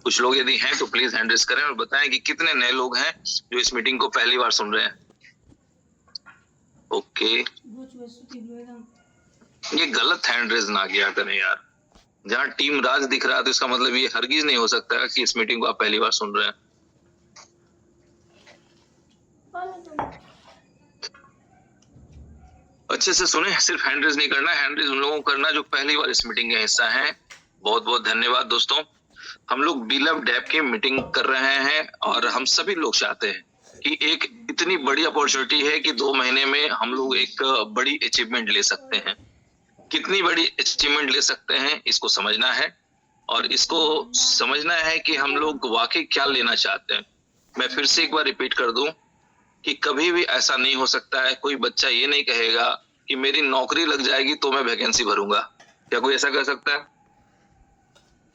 कुछ लोग यदि हैं तो प्लीज हैंड रेज करें और बताएं कि कितने नए लोग हैं जो इस मीटिंग को पहली बार सुन रहे हैं। ओके, ये गलत हैंड रेज ना किया करें यार। जहाँ टीम राज दिख रहा है तो इसका मतलब ये हरगिज नहीं हो सकता कि इस मीटिंग को आप पहली बार सुन रहे हैं। अच्छे से सुने, सिर्फ हैंड रेज नहीं करना, हैंड रेज उन लोगों को करना जो पहली बार इस मीटिंग का हिस्सा है। बहुत बहुत धन्यवाद दोस्तों। हम लोग बिलव्ड ऐप की मीटिंग कर रहे हैं और हम सभी लोग चाहते हैं कि एक इतनी बड़ी अपॉर्चुनिटी है कि 2 महीने में हम लोग एक बड़ी अचीवमेंट ले सकते हैं। कितनी बड़ी अचीवमेंट ले सकते हैं इसको समझना है और इसको समझना है कि हम लोग वाकई क्या लेना चाहते हैं। मैं फिर से एक बार रिपीट कर दूं कि कभी भी ऐसा नहीं हो सकता है, कोई बच्चा ये नहीं कहेगा कि मेरी नौकरी लग जाएगी तो मैं वैकेंसी भरूंगा। क्या कोई ऐसा कह सकता है?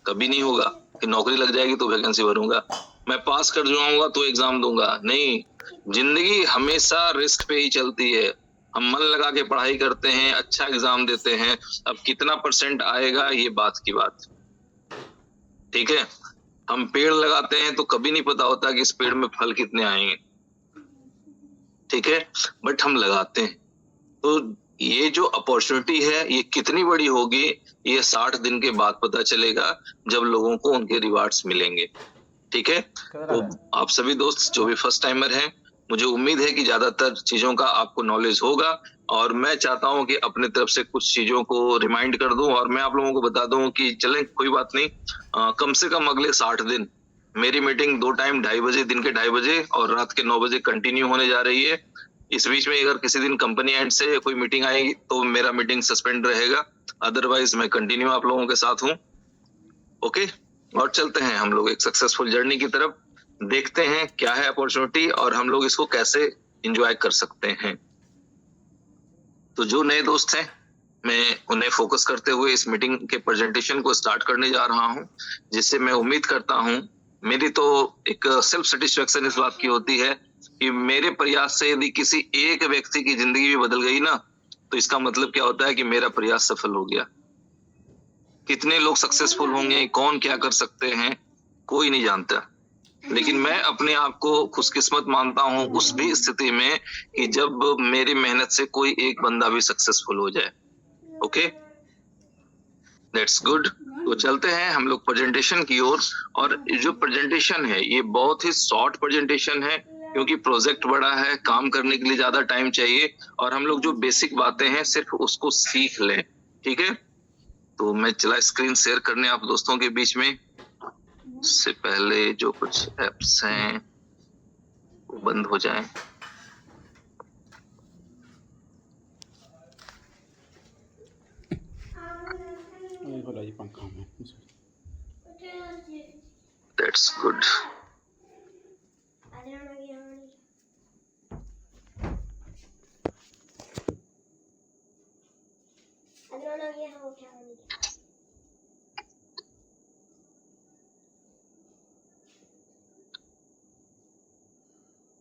कभी नहीं होगा कि नौकरी लग जाएगी तो वैकेंसी भरूंगा, मैं पास कर जाऊंगा तो एग्जाम दूंगा। नहीं, जिंदगी हमेशा रिस्क पे ही चलती है। हम मन लगा के पढ़ाई करते हैं, अच्छा एग्जाम देते हैं, अब कितना % आएगा ये बात की बात। ठीक है, हम पेड़ लगाते हैं तो कभी नहीं पता होता कि इस पेड़ में फल कितने आएंगे। ठीक है, बट हम लगाते हैं। तो ये जो अपॉर्चुनिटी है ये कितनी बड़ी होगी ये 60 दिन के बाद पता चलेगा, जब लोगों को उनके रिवार्ड्स मिलेंगे। ठीक है, तो आप सभी दोस्त जो भी फर्स्ट टाइमर हैं, मुझे उम्मीद है कि ज्यादातर चीजों का आपको नॉलेज होगा और मैं चाहता हूं कि अपने तरफ से कुछ चीजों को रिमाइंड कर दूं और मैं आप लोगों को बता दूं कि चलें कोई बात नहीं, कम से कम अगले 60 दिन मेरी मीटिंग 2 टाइम 2:30 बजे, दिन के 2:30 बजे और रात के 9 बजे कंटिन्यू होने जा रही है। इस बीच में अगर किसी दिन कंपनी एंड से कोई मीटिंग आएगी तो मेरा मीटिंग सस्पेंड रहेगा, अदरवाइज मैं कंटिन्यू आप लोगों के साथ हूँ। ओके, और चलते हैं हम लोग एक सक्सेसफुल जर्नी की तरफ, देखते हैं क्या है अपॉर्चुनिटी और हम लोग इसको कैसे एंजॉय कर सकते हैं। तो जो नए दोस्त हैं मैं उन्हें फोकस करते हुए इस मीटिंग के प्रेजेंटेशन को स्टार्ट करने जा रहा हूं, जिससे मैं उम्मीद करता हूं, मेरी तो एक सेल्फ सेटिस्फेक्शन इस बात की होती है कि मेरे प्रयास से यदि किसी एक व्यक्ति की जिंदगी भी बदल गई ना, तो इसका मतलब क्या होता है कि मेरा प्रयास सफल हो गया। कितने लोग सक्सेसफुल होंगे, कौन क्या कर सकते हैं, कोई नहीं जानता, लेकिन मैं अपने आप को खुशकिस्मत मानता हूं उस भी स्थिति में कि जब मेरी मेहनत से कोई एक बंदा भी सक्सेसफुल हो जाए। Okay, that's good. तो चलते हैं हम लोग प्रेजेंटेशन की ओर। और जो प्रेजेंटेशन है ये बहुत ही शॉर्ट प्रेजेंटेशन है, क्योंकि प्रोजेक्ट बड़ा है, काम करने के लिए ज्यादा टाइम चाहिए और हम लोग जो बेसिक बातें हैं सिर्फ उसको सीख लें। ठीक है, तो मैं चला स्क्रीन शेयर करने आप दोस्तों के बीच में। उससे पहले जो कुछ एप्स हैं वो बंद हो जाएं। That's good.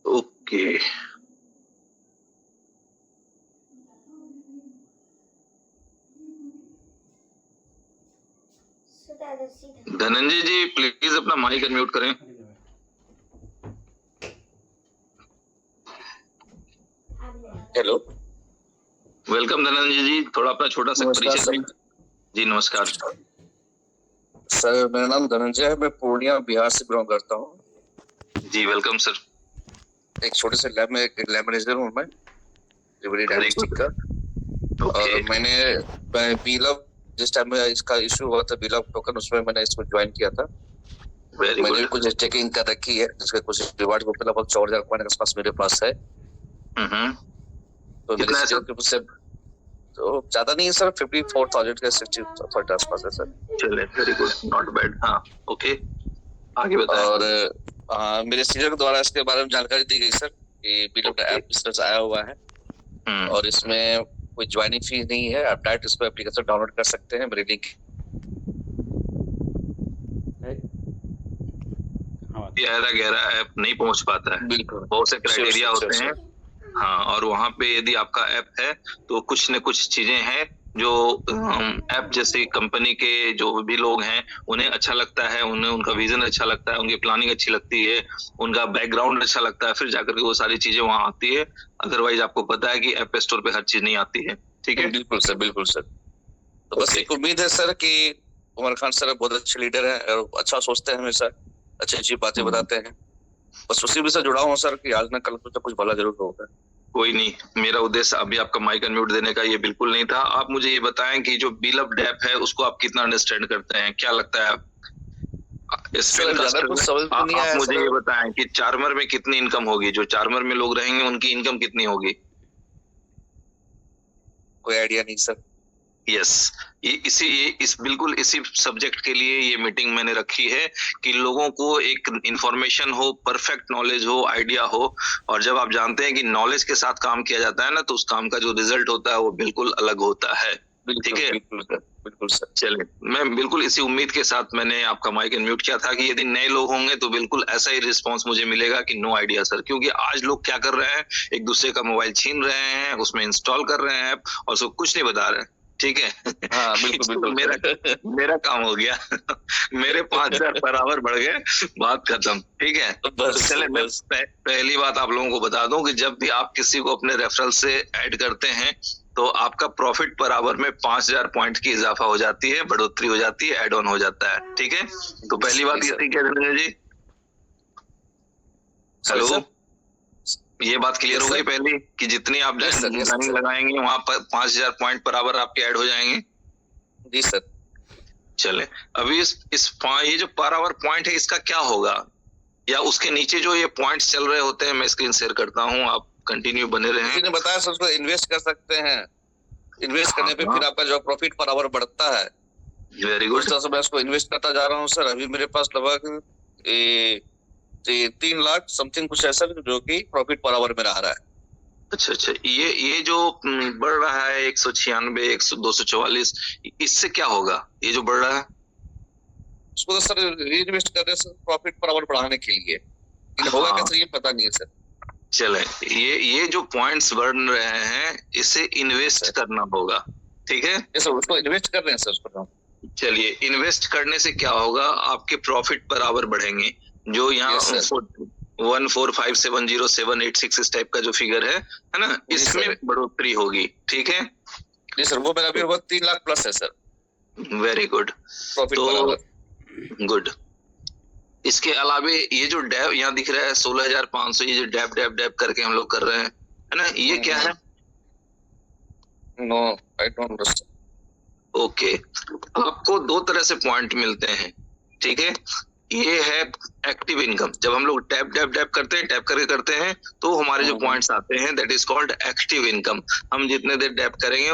Okay. Dhananjay ji please अपना माइक अनम्यूट करें। हेलो, वेलकम धनंजय जी, थोड़ा अपना छोटा सा परिचय दें। जी नमस्कार सर, मेरा नाम धनंजय है, मैं पूर्णिया बिहार से बिलोंग करता हूँ। जी वेलकम सर। एक छोटे से लैब में एक लैब मैनेजर हूँ मैं, डायग्नोस्टिक का। और मैंने बीलव जिस टाइम में इसका इशू हुआ था, बीलव टोकन, उसमें मैंने इसको ज्वाइन किया था। मैंने कुछ चेकिंग कर रखी है जिसका कुछ रिवार्ड को लगभग 4000 कॉइन के आसपास मेरे पास है। तो मेरे से तो ज्यादा नहीं है सर, 54,000 के 60,000 के आसपास है सर। चलिए, वेरी गुड, नॉट बैड। हाँ ओके, आगे बताएं। और मेरे सीनियर के द्वारा इसके बारे में जानकारी दी गई सर कि बीलव ऐप बिजनेस आया हुआ है और इसमें कोई ज्वाइनिंग फीस नहीं है, आप डायरेक्ट इसको एप्लीकेशन डाउनलोड कर सकते हैं। मेरे लिंक गहरा ऐप नहीं पहुंच पाता है, बहुत से क्राइटेरिया होते हैं। हाँ, और वहां पे यदि आपका ऐप है तो कुछ न कुछ चीजें हैं जो ऐप जैसी कंपनी के जो भी लोग हैं उन्हें अच्छा लगता है, उन्हें उनका विजन अच्छा लगता है, उनकी प्लानिंग अच्छी लगती है, उनका बैकग्राउंड अच्छा लगता है, फिर जाकर के वो सारी चीजें वहां आती है। अदरवाइज आपको पता है कि ऐप स्टोर पे हर चीज नहीं आती है। ठीक है, बिल्कुल सर, बिल्कुल सर। तो बस एक उम्मीद है सर कि उमर खान सर बहुत अच्छे लीडर हैं और अच्छा सोचते हैं, हमेशा अच्छी अच्छी बातें बताते हैं। बस उसी में से जुड़ा हूँ सर कि आज ना कल तो कुछ भला जरूर होगा। कोई नहीं, मेरा उद्देश्य अभी आपका माइक अनम्यूट देने का ये बिल्कुल नहीं था। आप मुझे ये बताएं कि जो बिलअप ऐप है उसको आप कितना अंडरस्टैंड करते हैं, क्या लगता है आप आप मुझे ये बताएं कि चार्मर में कितनी इनकम होगी, जो चार्मर में लोग रहेंगे उनकी इनकम कितनी होगी? कोई आइडिया नहीं सर। यस, इस बिल्कुल इसी सब्जेक्ट के लिए ये मीटिंग मैंने रखी है कि लोगों को एक इंफॉर्मेशन हो, परफेक्ट नॉलेज हो, आइडिया हो। और जब आप जानते हैं कि नॉलेज के साथ काम किया जाता है ना, तो उस काम का जो रिजल्ट होता है वो बिल्कुल अलग होता है। ठीक है, बिल्कुल सर। चलिए, मैं बिल्कुल इसी उम्मीद के साथ मैंने आपका माइक अनम्यूट किया था कि यदि नए लोग होंगे तो बिल्कुल ऐसा ही रिस्पांस मुझे मिलेगा कि नो आइडिया सर। क्योंकि आज लोग क्या कर रहे हैं, एक दूसरे का मोबाइल छीन रहे हैं, उसमें इंस्टॉल कर रहे हैं और उसको कुछ नहीं बता रहे हैं। ठीक है, हाँ, बिल्कुल मेरा काम हो गया मेरे 5000 पर आवर बढ़ गए, बात खत्म। ठीक है, तो चले मैं पहली बात आप लोगों को बता दूं कि जब भी आप किसी को अपने रेफरल से ऐड करते हैं तो आपका प्रॉफिट पर आवर में 5000 पॉइंट की इजाफा हो जाती है, बढ़ोतरी हो जाती है, एड ऑन हो जाता है। ठीक है, तो पहली बात ये थी क्या धनंजय जी? हेलो, ये बात क्लियर हो गई पहली कि जितनी आप डिजाइनिंग लगाएंगे वहां पर 5000 पॉइंट पर आवर आपके ऐड हो जाएंगे? जी सर। चले, अभी ये जो पर आवर पॉइंट है इसका क्या होगा, या उसके नीचे जो ये पॉइंट्स चल रहे होते हैं, मैं स्क्रीन शेयर करता हूँ, आप कंटिन्यू बने रहे। किसी ने बताया सर उसको इन्वेस्ट कर सकते हैं, इन्वेस्ट करने पे फिर आपका जो प्रॉफिट पर आवर बढ़ता है। Very good. तो मैं उसको इन्वेस्ट करता जा रहा हूँ सर। अभी मेरे पास लगभग 3 लाख समथिंग कुछ ऐसा जो कि प्रॉफिट पर आवर में रह रहा है। अच्छा, ये जो बढ़ रहा है 196, 244, इससे क्या होगा? ये जो बढ़ रहा है उसको तो सर इन्वेस्ट कर रहे हैं प्रॉफिट पर आवर बढ़ाने के लिए। होगा कैसे ये पता नहीं है सर। चले, ये जो पॉइंट्स बढ़ रहे हैं इसे इन्वेस्ट करना होगा। ठीक है, सर उसको इन्वेस्ट कर रहे हैं सर उसको। चलिए, इन्वेस्ट करने से क्या होगा, आपके प्रॉफिट पर आवर बढ़ेंगे। जो यहाँ 1457078 इस टाइप का जो फिगर है ना, इसमें बढ़ोतरी होगी। ठीक है जी सर, वो मेरा भी 3 लाख प्लस है सर। वेरी गुड, तो गुड। इसके अलावे ये जो डैब यहाँ दिख रहा है 16500, ये जो डैब करके हम लोग कर रहे हैं, है ना, ये क्या है? No, I don't understand. Okay, आपको 2 तरह से पॉइंट मिलते हैं। ठीक है, ये है एक्टिव इनकम। जब हम लोग टैप करते हैं, टैप करके करते हैं तो हमारे जो पॉइंट्स आते हैं that is called active income. हम जितने देर टैप करेंगे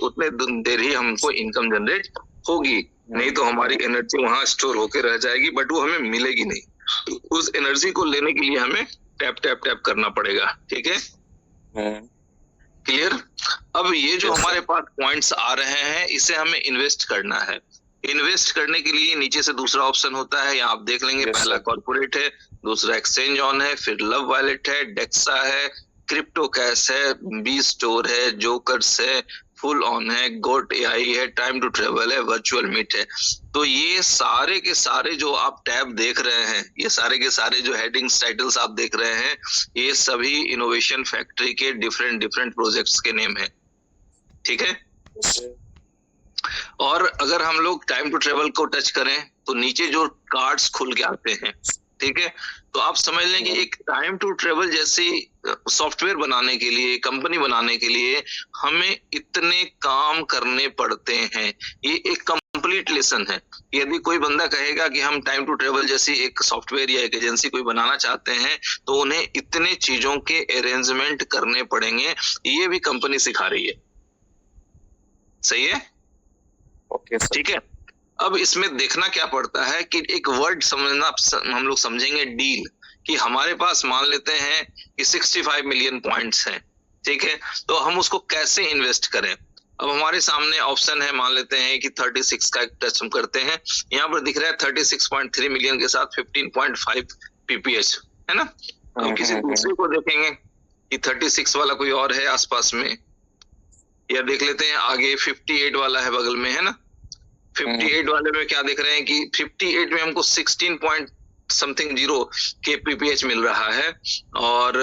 उतने देर ही हमको इनकम जनरेट होगी, नहीं तो हमारी एनर्जी वहां स्टोर होकर रह जाएगी, बट वो हमें मिलेगी नहीं। उस एनर्जी को लेने के लिए हमें टैप करना पड़ेगा। ठीक है, क्लियर? अब ये जो हमारे पास पॉइंट्स आ रहे हैं इसे हमें इन्वेस्ट करना है। इन्वेस्ट करने के लिए नीचे से दूसरा ऑप्शन होता है, यहाँ आप देख लेंगे। पहला कॉर्पोरेट है, दूसरा एक्सचेंज ऑन है, फिर लव वॉलेट है, डेक्सा है, क्रिप्टो कैश है, बी स्टोर है, जोकर्स है, फुल ऑन है, गोट एआई है, टाइम टू ट्रेवल है, वर्चुअल मीट है। तो ये सारे के सारे जो आप टैब देख रहे हैं, ये सारे के सारे जो हेडिंग्स टाइटल्स आप देख रहे हैं, ये सभी इनोवेशन फैक्ट्री के डिफरेंट प्रोजेक्ट्स के नेम है। ठीक है, और अगर हम लोग टाइम टू ट्रेवल को टच करें तो नीचे जो कार्ड्स खुल के आते हैं, ठीक है, तो आप समझ लें कि एक टाइम टू ट्रेवल जैसी सॉफ्टवेयर बनाने के लिए, कंपनी बनाने के लिए हमें इतने काम करने पड़ते हैं। ये एक कंप्लीट लेसन है। यदि कोई बंदा कहेगा कि हम टाइम टू ट्रेवल जैसी एक सॉफ्टवेयर या एक एजेंसी कोई बनाना चाहते हैं तो उन्हें इतने चीजों के अरेंजमेंट करने पड़ेंगे, ये भी कंपनी सिखा रही है। सही है? ओके, ठीक है। अब इसमें देखना क्या पड़ता है कि एक वर्ड समझना, हम लोग समझेंगे डील, कि हमारे पास मान लेते हैं कि 65 मिलियन पॉइंट्स हैं। ठीक है, तो हम उसको कैसे इन्वेस्ट करें? अब हमारे सामने ऑप्शन है, मान लेते हैं कि 36 का टच हम करते हैं। यहाँ पर दिख रहा है 36.3 मिलियन के साथ 15.5 पीपीएच, है ना। हम किसी दूसरे को देखेंगे कि 36 वाला कोई और है आसपास में, या देख लेते हैं आगे 58 वाला है बगल में, है ना। 58 वाले में क्या देख रहे हैं कि 58 में हमको 16 पॉइंट समथिंग 0 kph मिल रहा है, और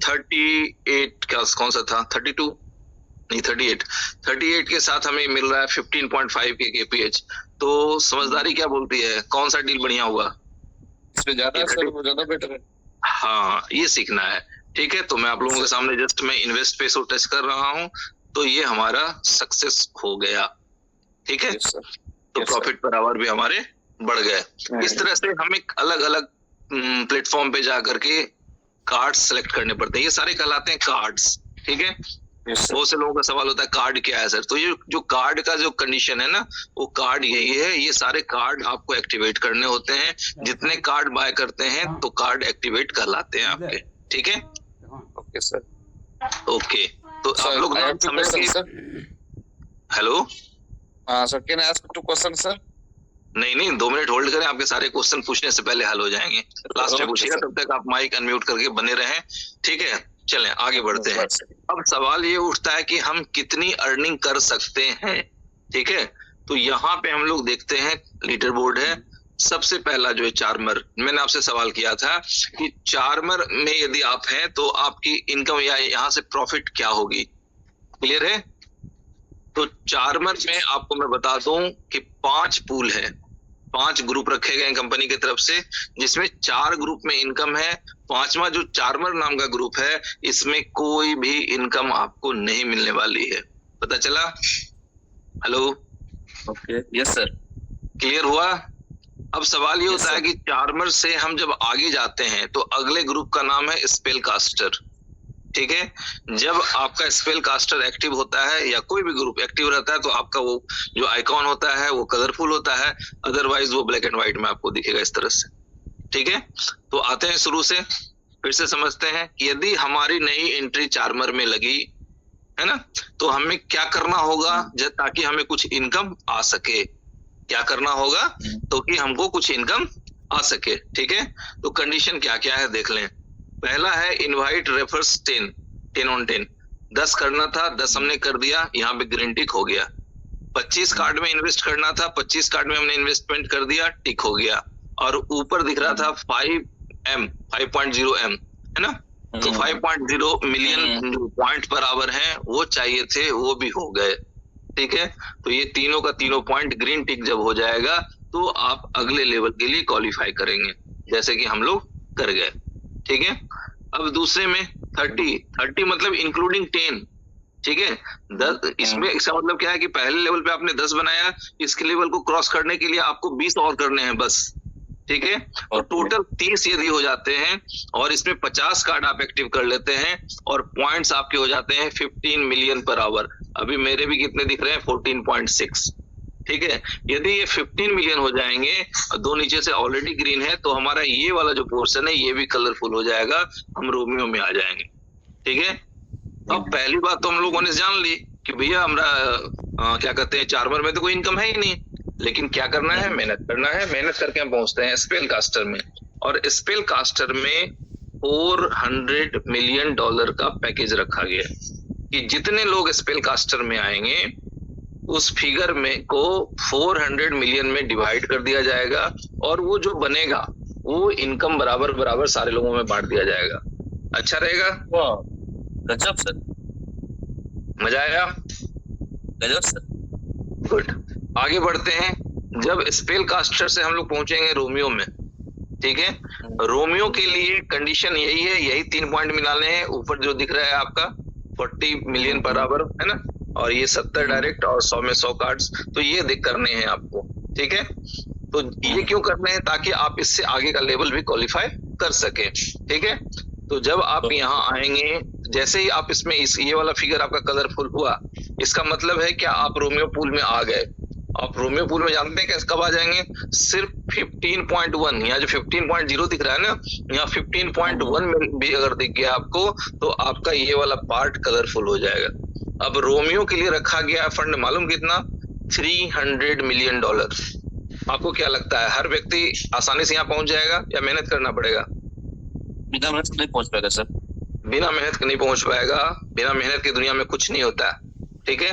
38 का कौन सा था, 32 नहीं 38 के साथ हमें मिल रहा है 15.5 के kph। तो समझदारी क्या बोलती है, कौन सा डील बढ़िया हुआ? इसमें ज्यादा है सर, वो ज्यादा बेटर है। हाँ, ये सीखना है। ठीक है, तो मैं आप लोगों के सामने जस्ट मैं इन्वेस्ट पे टच कर रहा हूँ, तो ये हमारा सक्सेस हो गया। ठीक है, तो प्रॉफिट पर आवर भी हमारे बढ़ गए। इस तरह से हम एक अलग अलग प्लेटफॉर्म पे जा करके कार्ड सेलेक्ट करने पड़ते हैं। ये सारे कहलाते हैं कार्ड्स। ठीक है, बहुत से लोगों का सवाल होता है कार्ड क्या है सर। तो ये जो कार्ड का जो कंडीशन है ना, वो कार्ड यही है, ये सारे कार्ड आपको एक्टिवेट करने होते हैं। जितने कार्ड बाय करते हैं तो कार्ड एक्टिवेट कहलाते हैं आपके। ठीक है, ओके सर। ओके, तो आप लोग समझ गए। हेलो, हाँ sir, can I ask 2 question sir? नहीं 2 मिनट होल्ड करें, आपके सारे क्वेश्चन पूछने से पहले हल हो जाएंगे। लास्ट में पूछिएगा, तब तक आप माइक अनम्यूट करके बने रहें। ठीक है, चलें आगे बढ़ते हैं। अब सवाल ये उठता है कि हम कितनी अर्निंग कर सकते हैं। ठीक है, तो यहाँ पे हम लोग देखते हैं लीडर बोर्ड है। सबसे पहला जो है चार्मर, मैंने आपसे सवाल किया था कि चार्मर में यदि आप हैं तो आपकी इनकम या यहाँ से प्रॉफिट क्या होगी। क्लियर है? तो चार्मर में आपको मैं बता दूं कि 5 पूल है, 5 ग्रुप रखे गए कंपनी की तरफ से, जिसमें 4 ग्रुप में इनकम है। 5वां जो चार्मर नाम का ग्रुप है, इसमें कोई भी इनकम आपको नहीं मिलने वाली है। पता चला? Hello, okay, yes sir, clear हुआ? अब सवाल ये होता है कि चार्मर से हम जब आगे जाते हैं तो अगले ग्रुप का नाम है स्पेल कास्टर। ठीक है, जब आपका स्पेल कास्टर एक्टिव होता है या कोई भी ग्रुप एक्टिव रहता है तो आपका वो जो आइकॉन होता है वो कलरफुल होता है, अदरवाइज वो ब्लैक एंड व्हाइट में आपको दिखेगा इस तरह से। ठीक है, तो आते हैं शुरू से, फिर से समझते हैं कि यदि हमारी नई एंट्री चार्मर में लगी है ना, तो हमें क्या करना होगा ताकि हमें कुछ इनकम आ सके। क्या करना होगा तो कि हमको कुछ इनकम आ सके। ठीक है, तो कंडीशन क्या क्या है देख लें। पहला है इनवाइट रेफर्स 10 on 10, 10 करना था, 10 हमने कर दिया, यहाँ पे ग्रीन टिक हो गया। 25 कार्ड में इन्वेस्ट करना था, 25 कार्ड में हमने इन्वेस्टमेंट कर दिया, टिक हो गया। और ऊपर दिख रहा था 5.0 M, है ना, तो 5.0 मिलियन जो पॉइंट पर आवर है वो चाहिए थे, वो भी हो गए। ठीक है, तो ये तीनों का तीनों पॉइंट ग्रीन टिक जब हो जाएगा तो आप अगले लेवल के लिए क्वालिफाई करेंगे, जैसे कि हम लोग कर गए। ठीक है, अब दूसरे में 30 मतलब इंक्लूडिंग 10। ठीक है, 10, इसमें इसका मतलब क्या है कि पहले लेवल पे आपने 10 बनाया, इसके लेवल को क्रॉस करने के लिए आपको 20 और करने हैं बस। ठीक है, और टोटल 30 यदि हो जाते हैं और इसमें 50 कार्ड आप एक्टिव कर लेते हैं और पॉइंट्स आपके हो जाते हैं 15 मिलियन पर आवर। अभी मेरे भी कितने दिख रहे हैं, 14.6। ठीक है, यदि ये 15 मिलियन हो जाएंगे, 2 नीचे से ऑलरेडी ग्रीन है, तो हमारा ये वाला जो पोर्शन है ये भी कलरफुल हो जाएगा, हम रोमियो में आ जाएंगे। ठीक है, अब पहली बात तो हम लोगों ने जान ली कि भैया हमारा क्या कहते हैं, चार्मर में तो कोई इनकम है ही नहीं, लेकिन क्या करना है, मेहनत करना है। मेहनत करके हम पहुंचते हैं स्पेल कास्टर में, और स्पेल कास्टर में $400 मिलियन का पैकेज रखा गया कि जितने लोग स्पेल कास्टर में आएंगे उस फिगर में को 400 मिलियन में डिवाइड कर दिया जाएगा, और वो जो बनेगा वो इनकम बराबर बराबर सारे लोगों में बांट दिया जाएगा। अच्छा रहेगा? वाह, गजब सर, मजा आया? गजब सर। गुड, आगे बढ़ते हैं। जब स्पेल कास्टर से हम लोग पहुंचेंगे रोमियो में, ठीक है, रोमियो के लिए कंडीशन यही है, यही 3 पॉइंट मिलाने हैं। ऊपर जो दिख रहा है आपका 40 मिलियन पर आवर, है ना, और ये 70 डायरेक्ट और 100 में 100 कार्ड्स, तो ये देख करने हैं आपको। ठीक है, तो ये क्यों करने हैं, ताकि आप इससे आगे का लेवल भी क्वालिफाई कर सके। ठीक है, तो जब आप यहाँ आएंगे, जैसे ही आप इसमें ये वाला फिगर आपका कलरफुल हुआ, इसका मतलब है कि आप रोमियो पूल में आ गए। आप रोमियो पूल में जानते हैं कैसे कब आ जाएंगे, सिर्फ 15.1, यहाँ जो 15.0 दिख रहा है ना, यहाँ 15.1 में भी अगर दिख गया आपको, तो आपका ये वाला पार्ट कलरफुल हो जाएगा। अब रोमियो के लिए रखा गया फंड मालूम कितना, $300 मिलियन। आपको क्या लगता है, हर व्यक्ति आसानी से यहाँ पहुंच जाएगा या मेहनत करना पड़ेगा? बिना मेहनत नहीं पहुंच पाएगा सर। बिना मेहनत के नहीं पहुंच पाएगा। बिना मेहनत की दुनिया में कुछ नहीं होता है। ठीक है।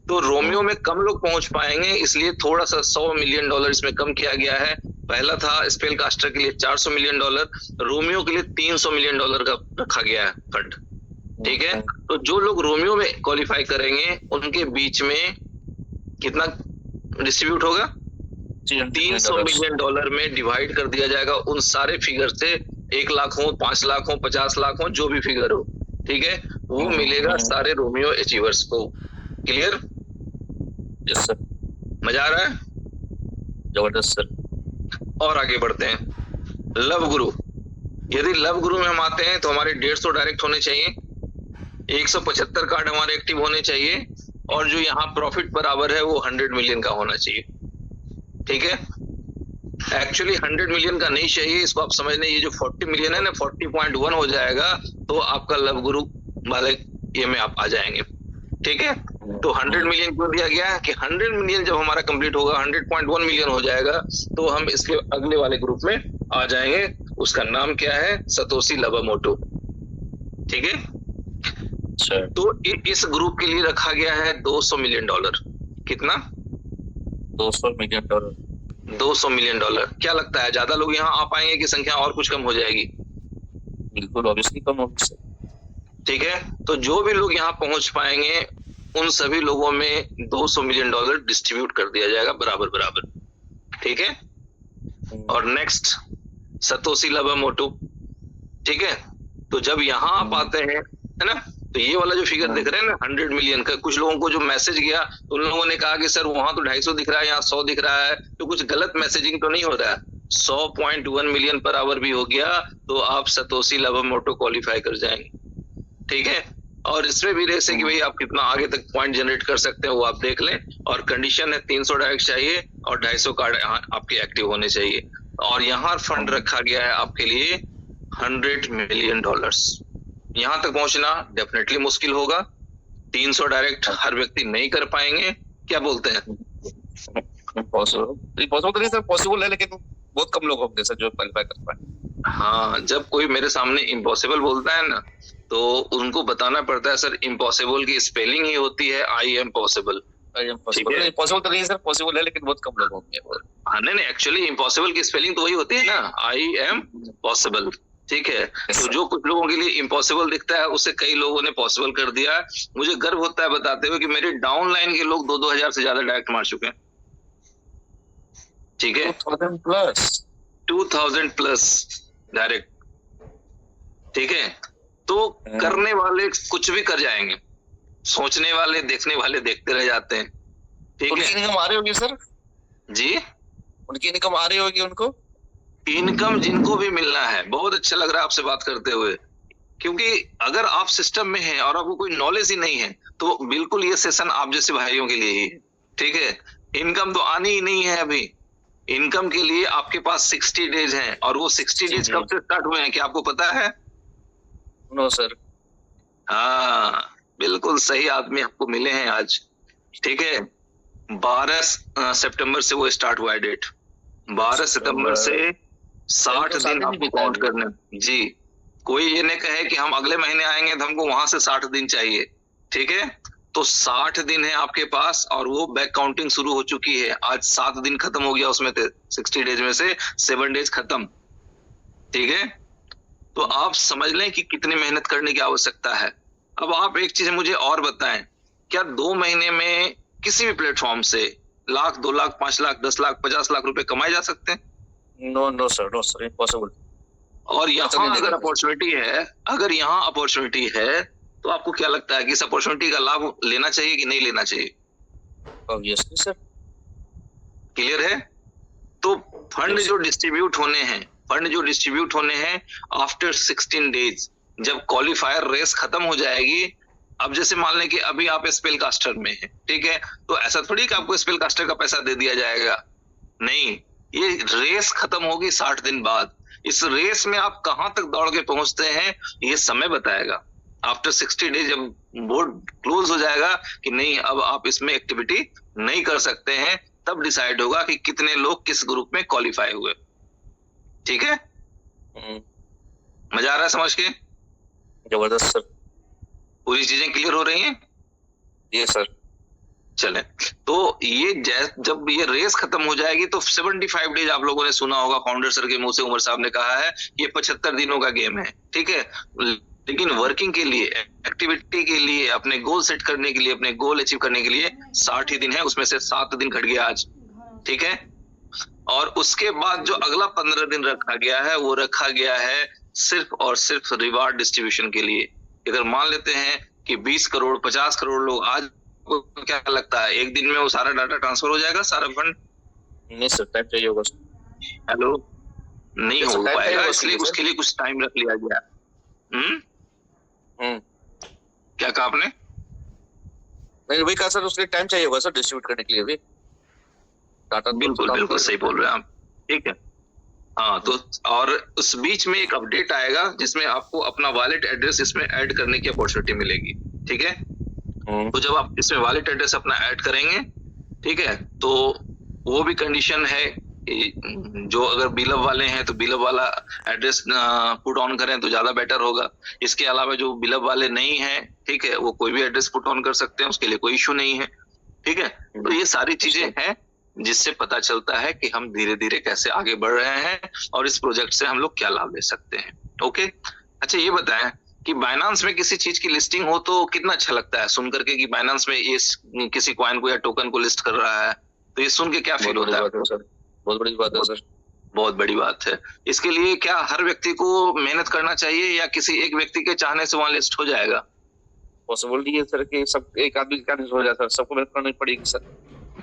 तो रोमियो में कम लोग पहुंच पाएंगे, इसलिए थोड़ा सा $100 मिलियन इसमें कम किया गया है। पहला था स्पेल कास्टर के लिए $400 मिलियन, रोमियो के लिए $300 मिलियन का रखा गया है फंड, ठीक है। तो जो लोग रोमियो में क्वालिफाई करेंगे उनके बीच में कितना डिस्ट्रीब्यूट होगा? $300 मिलियन में डिवाइड कर दिया जाएगा उन सारे फिगर से। 1 लाख हो, 5 लाख हो, 50 लाख हो, जो भी फिगर हो, ठीक है, वो मिलेगा सारे रोमियो अचीवर्स को। क्लियर? Yes sir. मजा आ रहा है? जबरदस्त सर। और आगे बढ़ते हैं। लव गुरु, यदि लव गुरु में हम आते हैं तो हमारे 150 डायरेक्ट होने चाहिए, 175 कार्ड हमारे एक्टिव होने चाहिए, और जो यहाँ प्रॉफिट बराबर है वो 100 मिलियन का होना चाहिए, ठीक है। एक्चुअली 100 मिलियन का नहीं चाहिए, इसको आप समझ लें, ये जो 40 मिलियन है ना, 40.1 हो जाएगा तो आपका लव गुरु वाले ये में आप आ जाएंगे, ठीक है। तो 100 मिलियन क्यों दिया गया है कि 100 मिलियन जब हमारा कंप्लीट होगा, 100.1 मिलियन हो जाएगा, तो हम इसके अगले वाले ग्रुप में आ जाएंगे। उसका नाम क्या है? सतोशी नकामोटो, ठीक है। तो इस ग्रुप के लिए रखा गया है $200 मिलियन। कितना? $200 मिलियन। $200 मिलियन। क्या लगता है ज्यादा लोग यहाँ आ पाएंगे कि संख्या और कुछ कम हो जाएगी? बिल्कुल ऑब्वियसली कम होगी, ठीक है। तो जो भी लोग यहाँ पहुंच पाएंगे उन सभी लोगों में $200 मिलियन डिस्ट्रीब्यूट कर दिया जाएगा बराबर बराबर, ठीक है। और नेक्स्ट सतोशी नकामोटो, ठीक है। तो जब यहाँ आप आते हैं, है ना, तो ये वाला जो फिगर दिख रहा है ना 100 मिलियन का, कुछ लोगों को जो मैसेज गया तो उन लोगों ने कहा कि सर वहां तो 250 दिख रहा है, यहाँ 100 दिख रहा है, तो कुछ गलत मैसेजिंग तो नहीं हो रहा है? 100.1 मिलियन पर आवर भी हो गया तो आप सतोशी नकामोटो क्वालिफाई कर जाएंगे, ठीक है। और इसमें भी जैसे कि भाई आप कितना आगे तक पॉइंट जनरेट कर सकते हैं वो आप देख लें, और कंडीशन है 300 डायरेक्ट चाहिए और 250 कार्ड आपके एक्टिव होने चाहिए। और यहाँ फंड रखा गया है आपके लिए $100 मिलियन। यहाँ तक पहुंचना डेफिनेटली मुश्किल होगा, 300 डायरेक्ट हर व्यक्ति नहीं कर पाएंगे, क्या बोलते हैं? पॉसिबल तो नहीं सर, पॉसिबल है, लेकिन बहुत कम लोग होंगे सर जो क्वालिफाई कर पाए। हाँ, जब कोई मेरे सामने इम्पॉसिबल बोलता है ना तो उनको बताना पड़ता है सर इम्पॉसिबल की स्पेलिंग ही होती है I am possible। पॉसिबल तो नहीं सर, पॉसिबल है लेकिन बहुत कम लोग होंगे। हाँ नहीं, एक्चुअली इम्पॉसिबल की स्पेलिंग तो वही होती है ना, I am possible, ठीक है। तो जो कुछ लोगों के लिए इम्पॉसिबल दिखता है उसे कई लोगों ने पॉसिबल कर दिया। मुझे गर्व होता है बताते हुए कि मेरे डाउन लाइन के लोग 2-2 हजार से ज्यादा डायरेक्ट मार चुके हैं, ठीक है। 2000 प्लस डायरेक्ट, ठीक है। तो करने वाले कुछ भी कर जाएंगे, सोचने वाले देखने वाले देखते रह जाते हैं, ठीक है। इनकम आ रही होगी सर जी, उनकी इनकम आ रही होगी उनको, इनकम जिनको भी मिलना है। बहुत अच्छा लग रहा है आपसे बात करते हुए, क्योंकि अगर आप सिस्टम में हैं और आपको कोई नॉलेज ही नहीं है तो बिल्कुल ये सेशन आप जैसे भाइयों के लिए ही, ठीक है। इनकम तो आनी ही नहीं है अभी, इनकम के लिए आपके पास 60 डेज हैं, और वो 60 डेज कब से स्टार्ट हुए हैं क्या आपको पता है? No sir. हाँ, बिल्कुल सही आदमी आपको मिले हैं आज, ठीक है। 12 सितंबर से वो स्टार्ट हुआ है डेट, 12 सितंबर से 60 दिन आपको काउंट करने। जी, कोई ये नहीं कहे कि हम अगले महीने आएंगे तो हमको वहां से 60 दिन चाहिए, ठीक है। तो 60 दिन है आपके पास, और वो बैक काउंटिंग शुरू हो चुकी है। आज 7 दिन खत्म हो गया उसमें से, 60 डेज में से 7 डेज खत्म, ठीक है। तो आप समझ लें कि कितनी मेहनत करने की आवश्यकता है। अब आप एक चीज मुझे और बताएं, क्या 2 महीने में किसी भी प्लेटफॉर्म से 1 लाख, 2 लाख, 5 लाख, 10 लाख, 50 लाख रुपए कमाए जा सकते हैं? No sir, impossible. और यहाँ अगर अपॉर्चुनिटी है, अगर यहाँ अपॉर्चुनिटी है तो आपको क्या लगता है कि इस अपॉर्चुनिटी का लाभ लेना चाहिए कि नहीं लेना चाहिए? Obviously sir. क्लियर है? तो फंड जो डिस्ट्रीब्यूट होने हैं आफ्टर 16 डेज, जब क्वालिफायर रेस खत्म हो जाएगी। अब जैसे मान लें कि अभी आप स्पेल कास्टर में हैं, ठीक है, तो ऐसा थोड़ी कि आपको स्पेल कास्टर का पैसा दे दिया जाएगा, नहीं, ये रेस खत्म होगी 60 दिन बाद। इस रेस में आप कहां तक दौड़ के पहुंचते हैं ये समय बताएगा। आफ्टर 60 डेज जब बोर्ड क्लोज हो जाएगा कि नहीं अब आप इसमें एक्टिविटी नहीं कर सकते हैं, तब डिसाइड होगा कि कितने लोग किस ग्रुप में क्वालिफाई हुए, ठीक है। मजा आ रहा है समझ के? जबरदस्त सर। पूरी चीजें क्लियर हो रही हैं? ये सर। चले तो ये जब ये रेस खत्म हो जाएगी तो 75 डेज आप लोगों ने सुना होगा, फाउंडर सर के मुंह से उमर साहब ने कहा है ये 75 दिनों का गेम है, ठीक है। लेकिन वर्किंग के लिए, एक्टिविटी के लिए, अपने गोल सेट करने के लिए, अपने गोल अचीव करने के लिए 60 ही दिन है, उसमें से 7 दिन घट गया आज, ठीक है। और उसके बाद जो अगला 15 दिन रखा गया है वो रखा गया है सिर्फ और सिर्फ रिवार्ड डिस्ट्रीब्यूशन के लिए। अगर मान लेते हैं कि 20 करोड़ 50 करोड़ लोग, आज क्या लगता है एक दिन में वो सारा डाटा ट्रांसफर हो जाएगा, सारा फंड? नहीं सर, टाइम चाहिए होगा। हेलो, नहीं हो पाएगा, इसलिए उसके लिए कुछ टाइम रख लिया गया। क्या कहा आपने? नहीं वही कहा सर, उसके लिए टाइम चाहिए होगा सर डिस्ट्रीब्यूट करने के लिए भी डाटा। बिल्कुल बिल्कुल सही बोल रहे हैं आप, ठीक है। हाँ, तो और उस बीच में एक अपडेट आएगा जिसमें आपको अपना वॉलेट एड्रेस इसमें ऐड करने की अपॉर्चुनिटी मिलेगी, ठीक है। तो जब आप इसमें वॉलेट एड्रेस अपना ऐड करेंगे, ठीक है, तो वो भी कंडीशन है जो अगर बिलव वाले हैं तो बिलव वाला एड्रेस पुट ऑन करें तो ज्यादा बेटर होगा। इसके अलावा जो बिलव वाले नहीं हैं, ठीक है, वो कोई भी एड्रेस पुट ऑन कर सकते हैं, उसके लिए कोई इश्यू नहीं है, ठीक है। तो ये सारी चीजें हैं जिससे पता चलता है कि हम धीरे धीरे कैसे आगे बढ़ रहे हैं और इस प्रोजेक्ट से हम लोग क्या लाभ ले सकते हैं। ओके, अच्छा ये बताएं कि बाइनेंस में किसी चीज की लिस्टिंग हो तो कितना अच्छा लगता है सुन करके कि बाइनेंस में ये किसी कॉइन को या टोकन को लिस्ट कर रहा है, तो ये सुन के क्या फील होता है? बहुत बड़ी बात है सर, बहुत बड़ी बात है। इसके लिए क्या हर व्यक्ति को मेहनत करना चाहिए या किसी एक व्यक्ति के चाहने से वहां लिस्ट हो जाएगा? पॉसिबिलिटी है सर कि सब एक आदमी के चाहने से हो जाता है, सबको मेहनत करनी पड़ेगी सर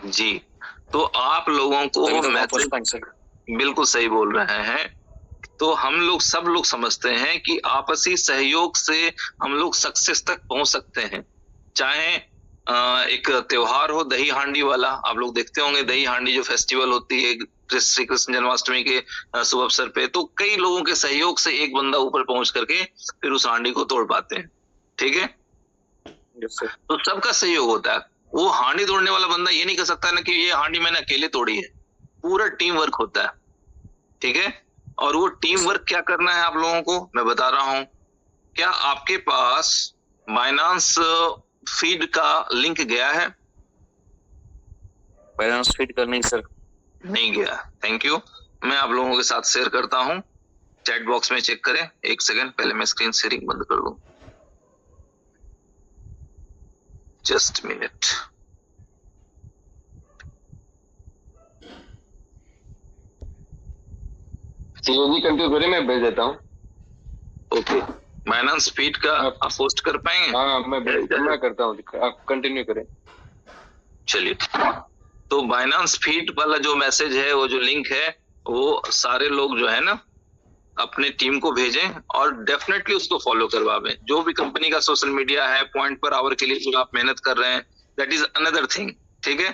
जी। तो आप लोगों को बिल्कुल सही बोल रहे हैं। तो हम लोग सब लोग समझते हैं कि आपसी सहयोग से हम लोग सक्सेस तक पहुंच सकते हैं। चाहे एक त्योहार हो दही हांडी वाला, आप लोग देखते होंगे दही हांडी जो फेस्टिवल होती है श्री कृष्ण जन्माष्टमी के शुभ अवसर पे, तो कई लोगों के सहयोग से एक बंदा ऊपर पहुंच करके फिर उस हांडी को तोड़ पाते हैं, ठीक है। तो सबका सहयोग होता है। वो हांडी तोड़ने वाला बंदा ये नहीं कर सकता ना कि ये हांडी मैंने अकेले तोड़ी है, पूरा टीम वर्क होता है, ठीक है। और वो टीम वर्क क्या करना है आप लोगों को मैं बता रहा हूं। क्या आपके पास बाइनेंस फीड का लिंक गया है? बाइनेंस फीड का नहीं सर, नहीं गया, थैंक यू। मैं आप लोगों के साथ शेयर करता हूं, चैट बॉक्स में चेक करें। एक सेकंड, पहले मैं स्क्रीन शेयरिंग बंद कर लूं, जस्ट मिनट। सीओजी कंटिन्यू करें, मैं भेज देता हूँ। ओके, बाइनेंस फीड का आप पोस्ट कर पाएंगे? हाँ मैं करता हूँ, आप कंटिन्यू करें। चलिए, तो बाइनेंस फीड वाला जो मैसेज है, वो जो लिंक है, वो सारे लोग जो है ना अपने टीम को भेजें और डेफिनेटली उसको फॉलो करवावें। जो भी कंपनी का सोशल मीडिया है, पॉइंट पर आवर के लिए जो आप मेहनत कर रहे हैं, दैट इज अनदर थिंग, ठीक है।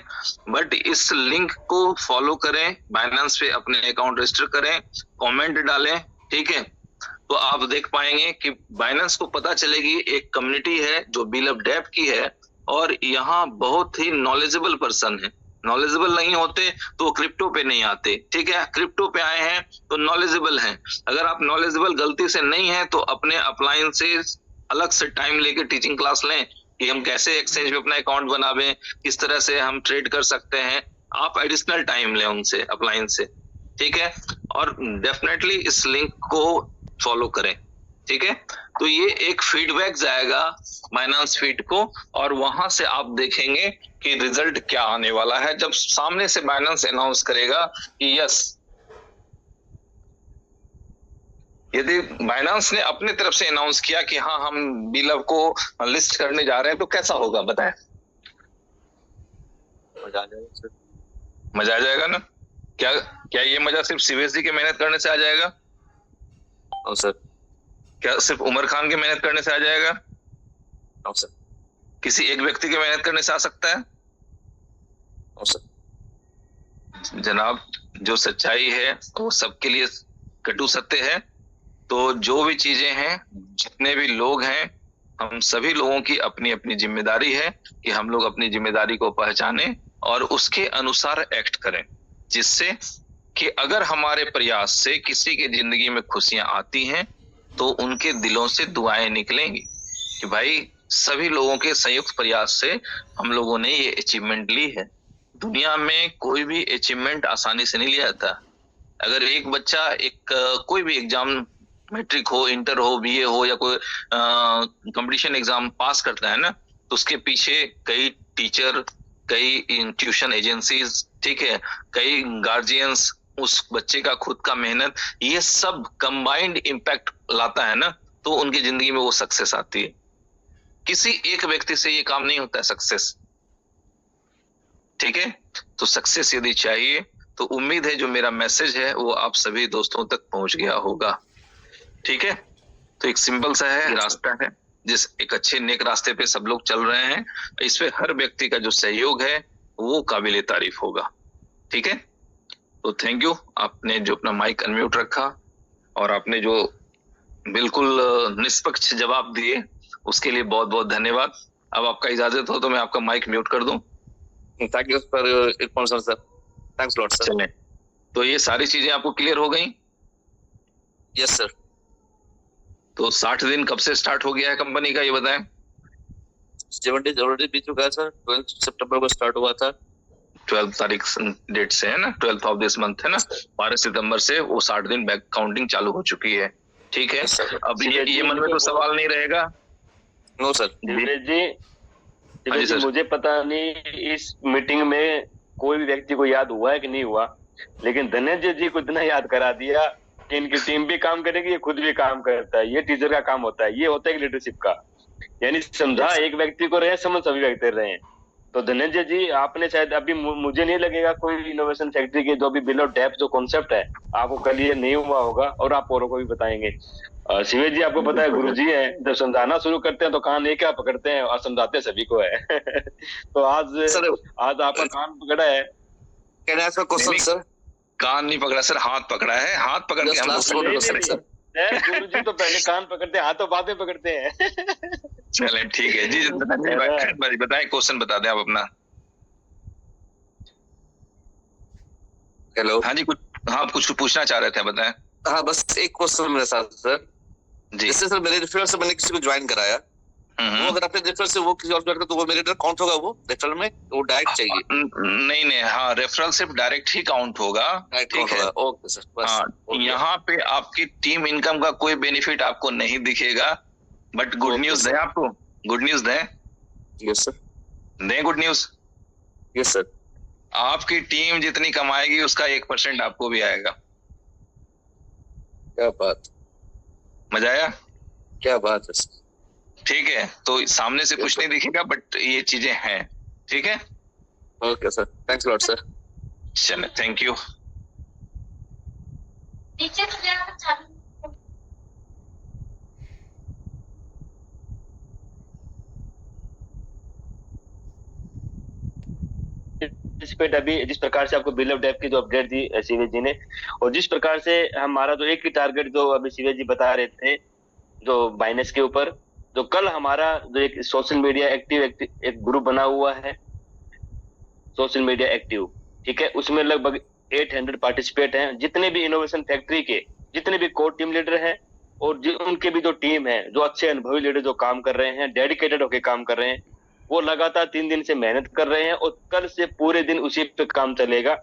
बट इस लिंक को फॉलो करें, बाइनेंस पे अपने अकाउंट रजिस्टर करें, कमेंट डालें, ठीक है। तो आप देख पाएंगे कि बाइनेंस को पता चलेगी एक कम्युनिटी है जो बिलव डेप की है और यहाँ बहुत ही नॉलेजेबल पर्सन है। नॉलेजेबल नहीं होते तो वो क्रिप्टो पे नहीं आते, ठीक है। क्रिप्टो पे आए हैं तो नॉलेजेबल हैं। अगर आप नॉलेजेबल गलती से नहीं है तो अपने अपलाइन से अलग से टाइम लेके टीचिंग क्लास लें कि हम कैसे एक्सचेंज में अपना अकाउंट बनावें, किस तरह से हम ट्रेड कर सकते हैं। आप एडिशनल टाइम लें उनसे, अपलाइन से, ठीक है। और डेफिनेटली इस लिंक को फॉलो करें, ठीक है। तो ये एक फीडबैक जाएगा बाइनेंस फीड को और वहां से आप देखेंगे कि रिजल्ट क्या आने वाला है जब सामने से बाइनेंस अनाउंस करेगा कि यस। यदि बाइनेंस ने अपने तरफ से अनाउंस किया कि हाँ हम बिलव को लिस्ट करने जा रहे हैं तो कैसा होगा बताएं? मजा आ जाएगा सर, मजा आ जाएगा ना। क्या ये मजा सिर्फ सीवीएसडी के मेहनत करने से आ जाएगा? हाँ सर। क्या सिर्फ उमर खान के मेहनत करने से आ जाएगा? हाँ सर। किसी एक व्यक्ति के मेहनत करने से आ सकता है? हाँ सर। जनाब, जो सच्चाई है वो सबके लिए कटु सत्य है। तो जो भी चीजें हैं, जितने भी लोग हैं, हम सभी लोगों की अपनी अपनी जिम्मेदारी है कि हम लोग अपनी जिम्मेदारी को पहचानें और उसके अनुसार एक्ट करें, जिससे कि अगर हमारे प्रयास से किसी की जिंदगी में खुशियां आती हैं तो उनके दिलों से दुआएं निकलेंगी कि भाई सभी लोगों के संयुक्त प्रयास से हम लोगों ने ये अचीवमेंट ली है। दुनिया में कोई भी अचीवमेंट आसानी से नहीं लिया जाता। अगर एक बच्चा कोई भी एग्जाम, मैट्रिक हो, इंटर हो, बीए हो या कोई कंपटीशन एग्जाम पास करता है ना, तो उसके पीछे कई टीचर, कई ट्यूशन एजेंसीज, ठीक है, कई गार्जियंस, उस बच्चे का खुद का मेहनत, ये सब कंबाइंड इम्पैक्ट लाता है ना, तो उनकी जिंदगी में वो सक्सेस आती है। किसी एक व्यक्ति से ये काम नहीं होता है सक्सेस, ठीक है। तो सक्सेस यदि चाहिए तो उम्मीद है जो मेरा मैसेज है वो आप सभी दोस्तों तक पहुंच गया होगा, ठीक है। तो एक सिंपल सा है रास्ता है, जिस एक अच्छे नेक रास्ते पे सब लोग चल रहे हैं। इस पे हर व्यक्ति का जो सहयोग है वो काबिले तारीफ होगा, ठीक है। तो थैंक यू, आपने जो अपना माइक अनम्यूट रखा और आपने जो बिल्कुल निष्पक्ष जवाब दिए उसके लिए बहुत बहुत धन्यवाद। अब आपका इजाजत हो तो मैं आपका माइक म्यूट कर दूं। Thank you for information sir, thanks lot sir. चलें, तो ये सारी चीजें आपको क्लियर हो गई? Yes sir. तो 60 दिन कब से स्टार्ट हो गया है कंपनी का, ये बताएं। 7 डेज ऑलरेडी बीत चुका है सर, 12 सितंबर को स्टार्ट हुआ था। 12 तारीख डेट से है ना, 12th ऑफ दिस मंथ है ना, 12 सितंबर से वो 60 दिन बैक काउंटिंग चालू हो चुकी है, ठीक है। अब ये मन में तो सवाल नहीं रहेगा? No sir. जी सर, मुझे पता नहीं इस मीटिंग में कोई भी व्यक्ति को याद हुआ है कि नहीं हुआ, लेकिन धनंजय जी को इतना याद करा दिया कि इनकी टीम भी काम करेगी, ये खुद भी काम करता है। ये टीचर का काम होता है, ये होता है लीडरशिप का, यानी समझा एक व्यक्ति को रहे, समझ सभी व्यक्ति रहे। तो धनंजय जी, आपने शायद अभी मुझे नहीं लगेगा कोई इनोवेशन फैक्ट्री के जो अभी बिलो डेप्थ जो कॉन्सेप्ट है आपको क्लियर नहीं हुआ होगा, और आप औरों को भी बताएंगे। शिवेश जी, आपको पता है गुरु जी है, जब समझाना शुरू करते हैं तो कान एक क्या पकड़ते हैं और समझाते सभी को है। तो आज आपका कान पकड़ा है। Can I ask a question sir? कान नहीं पकड़ा सर, हाथ पकड़ा है, हाथ पकड़ के हम गुरु जी तो पहले कान पकड़ते हैं, हाथ तो बाद में पकड़ते हैं। चले ठीक है जी, बताएं, क्वेश्चन बता दें आप अपना। हेलो। हाँ जी, कुछ पूछना चाह रहे थे, बताएं। हाँ, बस एक क्वेश्चन मेरे साथ सर जी। जैसे सर मेरे रेफरल से मैंने किसी को ज्वाइन कराया, वो अगर अपने रेफरल से वो किसी और ज्वाइन करे तो वो मेरे इधर काउंट होगा? वो रेफरल में वो डायरेक्ट चाहिए? नहीं, हाँ, रेफरल सिर्फ डायरेक्ट ही काउंट होगा, ठीक है। ओके सर, बस यहाँ पे आपकी टीम इनकम का कोई बेनिफिट आपको नहीं दिखेगा, बट गुड न्यूज दें आपको, गुड न्यूज दें। यस सर, दें गुड न्यूज। Yes sir. आपकी टीम जितनी कमाएगी उसका 1% आपको भी आएगा। क्या बात, मजा आया? क्या बात है सर। ठीक है, तो सामने से कुछ नहीं दिखेगा, बट ये चीजें हैं, ठीक है। Okay sir, thanks lot sir. चलो, थैंक यू। अभी जिस प्रकार से आपको बिल ऑफ डेप्थ की जो अपडेट दी शिवेश जी ने, और जिस प्रकार से हमारा जो एक ही टारगेट जो अभी शिवेश जी बता रहे थे जो बाइनेंस के ऊपर, जो कल हमारा जो एक सोशल मीडिया एक्टिव एक ग्रुप बना हुआ है, सोशल मीडिया एक्टिव, ठीक है, उसमें लगभग 800 पार्टिसिपेट हैं, जितने भी इनोवेशन फैक्ट्री के जितने भी कोर टीम लीडर हैं और उनके भी जो टीम है, जो अच्छे अनुभवी लीडर जो काम कर रहे हैं, डेडिकेटेड होकर काम कर रहे हैं, वो लगातार 3 दिन से मेहनत कर रहे हैं, और कल से पूरे दिन उसी पे काम चलेगा,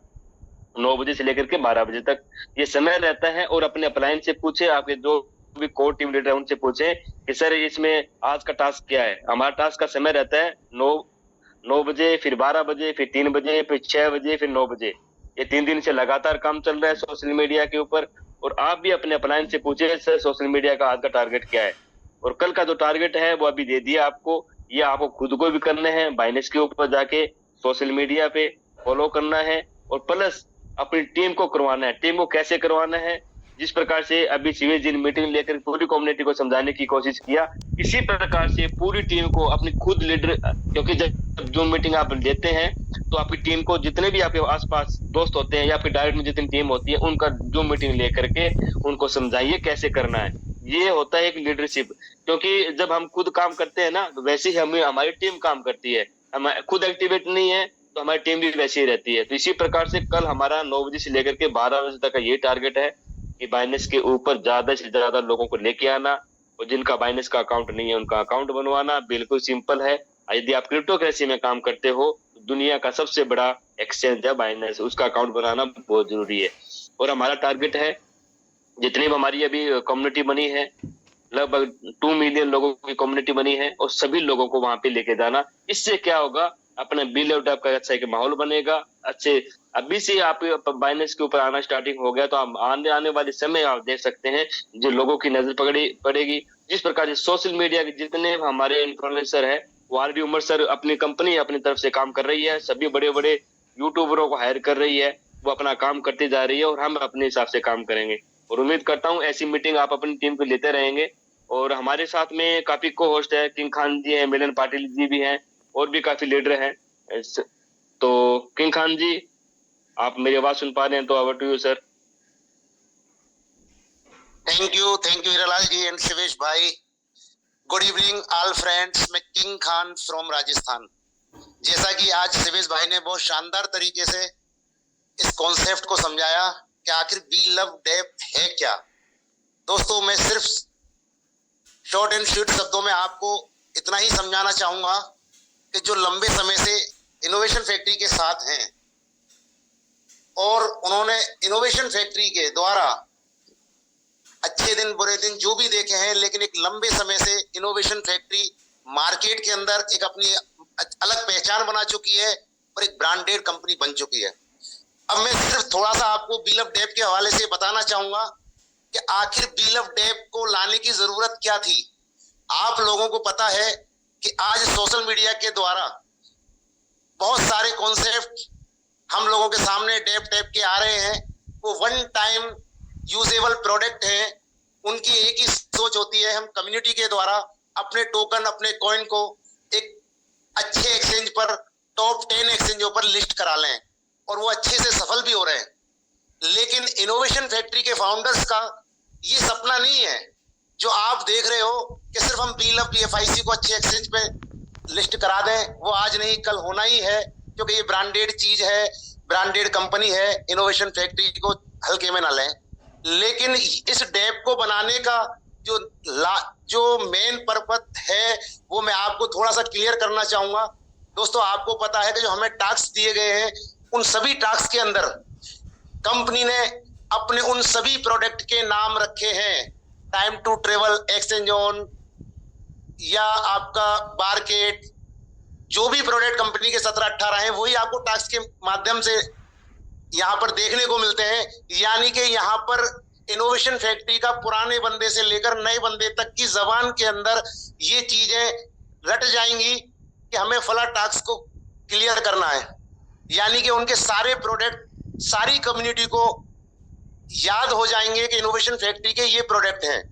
9 बजे से लेकर के 12 बजे तक ये समय रहता है। और अपने अपलाइन से पूछे, आपके जो भी कोर टीम लीडर है उनसे पूछे कि सर इसमें आज का टास्क क्या है। हमारा टास्क का समय रहता है 9 बजे, फिर 12 बजे, फिर 3 बजे, फिर 6 बजे, फिर 9 बजे। ये 3 दिन से लगातार काम चल रहा है सोशल मीडिया के ऊपर। और आप भी अपने अपलाइन से पूछे सर सोशल मीडिया का आज का टारगेट क्या है, और कल का जो टारगेट है वो अभी दे दिया आपको। ये आपको खुद को भी करना है, बाइनेंस के ऊपर जाके सोशल मीडिया पे फॉलो करना है, और प्लस अपनी टीम को करवाना है। टीम को कैसे करवाना है, जिस प्रकार से अभी शिवेश जी ने मीटिंग लेकर पूरी कम्युनिटी को समझाने की कोशिश किया, इसी प्रकार से पूरी टीम को अपनी खुद लीडर, क्योंकि जब जूम मीटिंग आप लेते हैं तो आपकी टीम को जितने भी आपके आसपास दोस्त होते हैं या आपकी डायरेक्ट में जितनी टीम होती है, उनका जूम मीटिंग लेकर के उनको समझाइए कैसे करना है। ये होता है एक लीडरशिप, क्योंकि जब हम खुद काम करते हैं ना, वैसे ही हमारी टीम काम करती है। हम खुद एक्टिवेट नहीं है तो हमारी टीम भी वैसी ही रहती है। तो इसी प्रकार से कल हमारा 9 बजे से लेकर के 12 बजे तक का ये टारगेट है कि बाइनेंस के ऊपर ज्यादा से ज्यादा लोगों को लेके आना, और जिनका बाइनेंस का अकाउंट नहीं है उनका अकाउंट बनवाना बिल्कुल सिंपल है। यदि आप क्रिप्टो करेंसी में काम करते हो, दुनिया का सबसे बड़ा एक्सचेंज है बाइनेंस, उसका अकाउंट बनाना बहुत जरूरी है। और हमारा टारगेट है, जितनी भी हमारी अभी कम्युनिटी बनी है, लगभग 2 मिलियन लोगों की कम्युनिटी बनी है, और सभी लोगों को वहां पे लेके जाना। इससे क्या होगा, अपने बिलीव का अच्छा एक माहौल बनेगा। अच्छे अभी से आप बाइनेंस के ऊपर आना स्टार्टिंग हो गया, तो आप आने वाले समय आप देख सकते हैं जो लोगों की नजर पड़ेगी। जिस प्रकार से सोशल मीडिया के जितने हमारे इन्फ्लुएंसर है, वो ऑलरेडी उमर सर अपनी कंपनी अपनी तरफ से काम कर रही है, सभी बड़े बड़े यूट्यूबरों को हायर कर रही है, वो अपना काम करती जा रही है, और हम अपने हिसाब से काम करेंगे। और उम्मीद करता हूँ ऐसी मीटिंग आप अपनी टीम को लेते रहेंगे। और हमारे साथ में काफी को होस्ट है, किंग खान जी हैं, मिलन पाटिल जी भी हैं, और भी काफी लीडर हैं। तो किंग खान जी, आप मेरी आवाज सुन पा रहे हैं तो over to you sir. Thank you Hiralal ji and Shivesh भाई। गुड इवनिंग ऑल फ्रेंड्स, मैं किंग खान फ्रॉम राजस्थान। जैसा कि आज शिवेश भाई ने बहुत शानदार तरीके से इस कॉन्सेप्ट को समझाया कि आखिर बी लव डेप है क्या। दोस्तों, मैं सिर्फ शॉर्ट एंड स्वीट शब्दों में आपको इतना ही समझाना चाहूंगा कि जो लंबे समय से इनोवेशन फैक्ट्री के साथ हैं और उन्होंने इनोवेशन फैक्ट्री के द्वारा अच्छे दिन बुरे दिन जो भी देखे हैं, लेकिन एक लंबे समय से इनोवेशन फैक्ट्री मार्केट के अंदर एक अपनी अलग पहचान बना चुकी है और एक ब्रांडेड कंपनी बन चुकी है। अब मैं सिर्फ थोड़ा सा आपको बी लव डेप के हवाले से बताना चाहूंगा कि आखिर बी लव डेप को लाने की जरूरत क्या थी। आप लोगों को पता है कि आज सोशल मीडिया के द्वारा बहुत सारे कॉन्सेप्ट हम लोगों के सामने डेप के आ रहे हैं। वो वन टाइम यूजेबल प्रोडक्ट है। उनकी एक ही सोच होती है, हम कम्युनिटी के द्वारा अपने टोकन अपने कॉइन को एक अच्छे एक्सचेंज पर, टॉप 10 एक्सचेंजों पर लिस्ट करा लें, और वो अच्छे से सफल भी हो रहे हैं। लेकिन इनोवेशन फैक्ट्री के फाउंडर्स का ये सपना नहीं है जो आप देख रहे हो कि सिर्फ हम बी लव BFIC को अच्छे एक्सचेंज पे लिस्ट करा दें। वो आज नहीं कल होना ही है, क्योंकि ये ब्रांडेड चीज है, ब्रांडेड कंपनी है। इनोवेशन फैक्ट्री को हल्के में ना लें। लेकिन इस डेप को बनाने का जो मेन पर्पस है वो मैं आपको थोड़ा सा क्लियर करना चाहूंगा। दोस्तों, आपको पता है कि जो हमें टास्क दिए गए हैं, उन सभी टास्क के अंदर कंपनी ने अपने उन सभी प्रोडक्ट के नाम रखे हैं। Time to travel, exchange on, या आपका मार्केट, जो भी प्रोडक्ट कंपनी के 17-18 हैं, वही आपको टास्क के माध्यम से यहाँ पर देखने को मिलते हैं। यानी कि यहाँ पर इनोवेशन फैक्ट्री का पुराने बंदे से लेकर नए बंदे तक की जबान के अंदर ये चीजें रट जाएंगी कि हमें फला टास्क को क्लियर करना है। यानी कि उनके सारे प्रोडक्ट सारी कम्युनिटी को याद हो जाएंगे कि इनोवेशन फैक्ट्री के ये प्रोडक्ट हैं।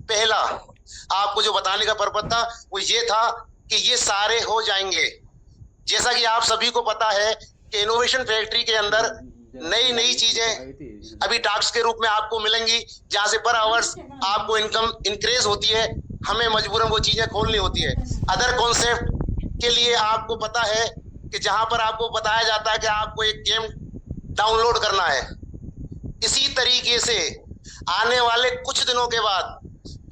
पहला आपको जो बताने का पर्पस था वो ये था कि ये सारे हो जाएंगे। जैसा कि आप सभी को पता है कि इनोवेशन फैक्ट्री के अंदर नई चीजें अभी टास्क के रूप में आपको मिलेंगी, जहां से पर आवर्स आपको इनकम इंक्रीज होती है। हमें मजबूरन वो चीजें खोलनी होती है। अदर कॉन्सेप्ट के लिए आपको पता है कि जहां पर आपको बताया जाता है कि आपको एक गेम डाउनलोड करना है। इसी तरीके से आने वाले कुछ दिनों के बाद,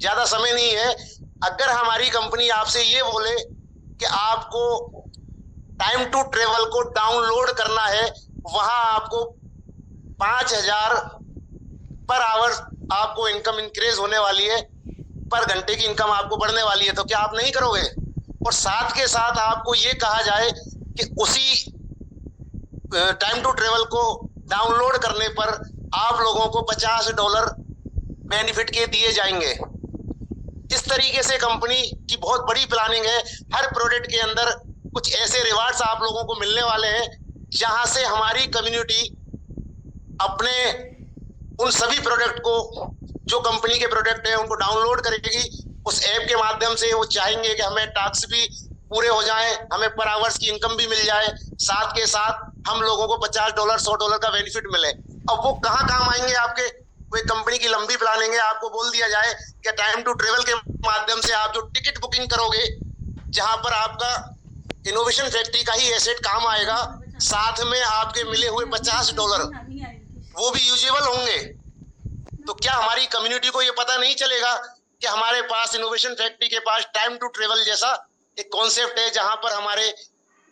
ज्यादा समय नहीं है, अगर हमारी कंपनी आपसे ये बोले कि आपको टाइम टू ट्रेवल को डाउनलोड करना है, वहां आपको 5000 पर आवर आपको इनकम इंक्रीज होने वाली है, पर घंटे की इनकम आपको बढ़ने वाली है, तो क्या आप नहीं करोगे? और साथ के साथ आपको ये कहा जाए कि उसी टाइम टू ट्रेवल को डाउनलोड करने पर आप लोगों को $50 बेनिफिट के दिए जाएंगे। इस तरीके से कंपनी की बहुत बड़ी प्लानिंग है। हर प्रोडक्ट के अंदर कुछ ऐसे रिवार्ड्स आप लोगों को मिलने वाले हैं, जहां से हमारी कम्युनिटी अपने उन सभी प्रोडक्ट को, जो कंपनी के प्रोडक्ट हैं, उनको डाउनलोड करेगी। उस ऐप के माध्यम से वो चाहेंगे कि हमें टास्क भी पूरे हो जाएं, हमें पर आवर्स की इनकम भी मिल जाए, साथ के साथ हम लोगों को $50 $100 का बेनिफिट मिले। अब वो कहाँ काम आएंगे आपके? वो कंपनी की लंबी प्लानिंग है। आपको बोल दिया जाए कि टाइम टू ट्रेवल के माध्यम से आप जो टिकट बुकिंग करोगे, जहां पर आपका इनोवेशन फैक्ट्री का ही एसेट काम आएगा, साथ में आपके मिले हुए $50 वो भी यूजेबल होंगे। तो क्या हमारी कम्युनिटी को ये पता नहीं चलेगा कि हमारे पास इनोवेशन फैक्ट्री के पास टाइम टू ट्रेवल जैसा एक कॉन्सेप्ट है, जहां पर हमारे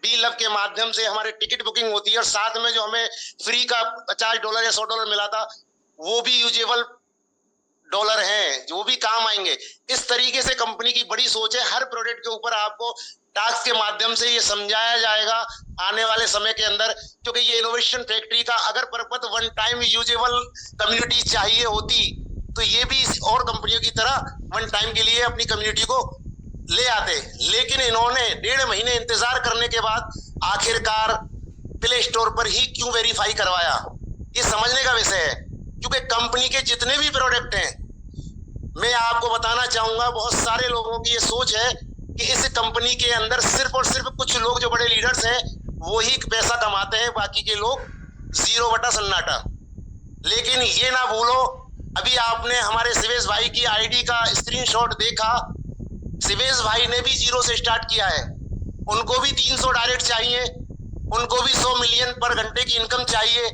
बी लव के माध्यम से हमारे टिकट बुकिंग होती है और साथ में जो हमें फ्री का $50 या $100 मिला था वो भी यूजेबल डॉलर हैं, जो भी काम आएंगे। इस तरीके से कंपनी की बड़ी सोच है। हर प्रोडक्ट के ऊपर आपको टास्क के माध्यम से ये समझाया जाएगा आने वाले समय के अंदर, क्योंकि ये इनोवेशन फैक्ट्री का अगर purpose one time usable community चाहिए होती तो ये भी और कंपनियों की तरह वन टाइम के लिए अपनी कम्युनिटी को ले आते, लेकिन इन्होंने 1.5 महीने इंतजार करने के बाद आखिरकार प्ले स्टोर पर ही क्यों वेरीफाई करवाया, ये समझने का विषय है। क्योंकि कंपनी के जितने भी प्रोडक्ट हैं, मैं आपको बताना चाहूंगा, बहुत सारे लोगों की ये सोच है कि इस कंपनी के अंदर सिर्फ और सिर्फ कुछ लोग जो बड़े लीडर्स हैं वो ही पैसा कमाते हैं, बाकी के लोग जीरो बटा सन्नाटा। लेकिन ये ना भूलो, अभी आपने हमारे शिवेश भाई की आईडी का स्क्रीनशॉट देखा, शिवेश भाई ने भी जीरो से स्टार्ट किया है। उनको भी 300 डायरेक्ट चाहिए, उनको भी 100 मिलियन पर घंटे की इनकम चाहिए,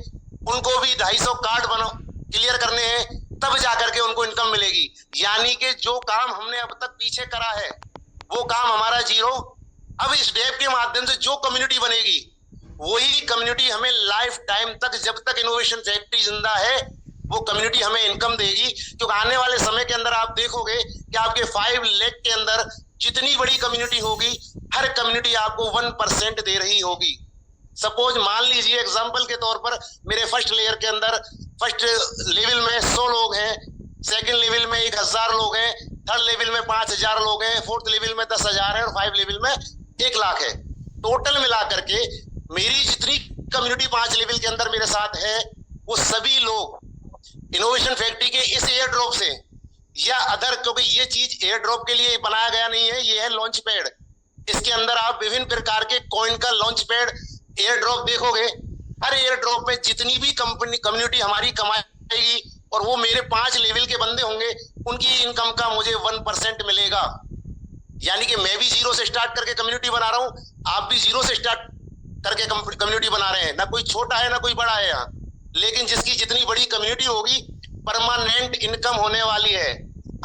उनको भी 250 कार्ड क्लियर करने हैं, तब जाकर के उनको इनकम मिलेगी। यानी कि जो काम हमने अब तक पीछे करा है वो काम हमारा जीरो। अब इस डेव के माध्यम से जो कम्युनिटी बनेगी वही कम्युनिटी हमें लाइफ टाइम तक, जब तक इनोवेशन फैक्ट्री जिंदा है, वो कम्युनिटी हमें इनकम देगी। क्योंकि आने वाले समय के अंदर आप देखोगे कि आपके 5 लाख के अंदर जितनी बड़ी कम्युनिटी होगी, हर कम्युनिटी आपको 1% दे रही होगी। सपोज मान लीजिए एग्जांपल के तौर पर मेरे फर्स्ट लेयर के अंदर फर्स्ट लेवल में 100 लोग हैं, सेकंड लेवल में 1000 लोग हैं, थर्ड लेवल में 5000 लोग हैं, फोर्थ लेवल में 10,000 है और 5 लेवल में 1 लाख है। टोटल मिला करके मेरी जितनी कम्युनिटी 5 लेवल के अंदर मेरे साथ है, वो सभी लोग इनोवेशन फैक्ट्री के इस एयर ड्रॉप से या अदर, क्योंकि ये चीज एयर ड्रॉप के लिए बनाया गया नहीं है, ये है लॉन्च पैड। इसके अंदर आप विभिन्न प्रकार के कॉइन का लॉन्च पैड एयर ड्रॉप देखोगे। हर एयर ड्रॉप में जितनी भी कम्युनिटी हमारी कमाएगी और वो मेरे 5 लेवल के बंदे होंगे, उनकी इनकम का मुझे 1% मिलेगा। यानी कि मैं भी जीरो से स्टार्ट करके कम्युनिटी बना रहा हूं, आप भी जीरो से स्टार्ट करके कम्युनिटी बना रहे हैं। ना कोई छोटा है ना कोई बड़ा है यहाँ, लेकिन जिसकी जितनी बड़ी कम्युनिटी होगी परमानेंट इनकम होने वाली है।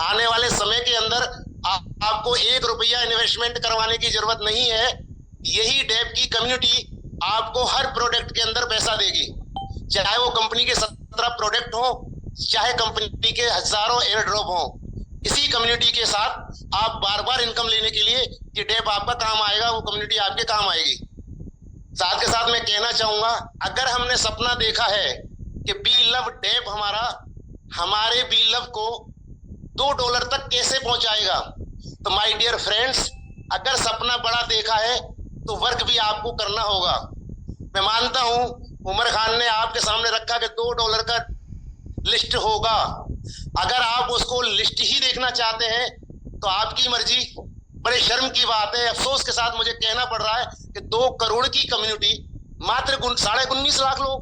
आने वाले समय के अंदर आपको 1 रुपया इन्वेस्टमेंट करवाने की जरूरत नहीं है। यही डेव की कम्युनिटी आपको हर प्रोडक्ट के अंदर पैसा देगी, चाहे वो कंपनी के 17 प्रोडक्ट हो, चाहे कंपनी के हजारों एयर ड्रॉप हो। इसी कम्युनिटी के साथ आप बार बार इनकम लेने के लिए ये डेव आपका काम आएगा, वो कम्युनिटी आपके काम आएगी। साथ के साथ मैं कहना चाहूंगा, अगर हमने सपना देखा है कि बी लव डेव हमारे बी लव को $2 तक कैसे पहुंचाएगा, तो माय डियर फ्रेंड्स, अगर सपना बड़ा देखा है तो वर्क भी आपको करना होगा। मैं मानता हूं उमर खान ने आपके सामने रखा कि $2 का लिस्ट होगा। अगर आप उसको लिस्ट ही देखना चाहते हैं तो आपकी मर्जी। बड़े शर्म की बात है, अफसोस के साथ मुझे कहना पड़ रहा है कि 2 करोड़ की कम्युनिटी, मात्र 19.5 लाख लोग,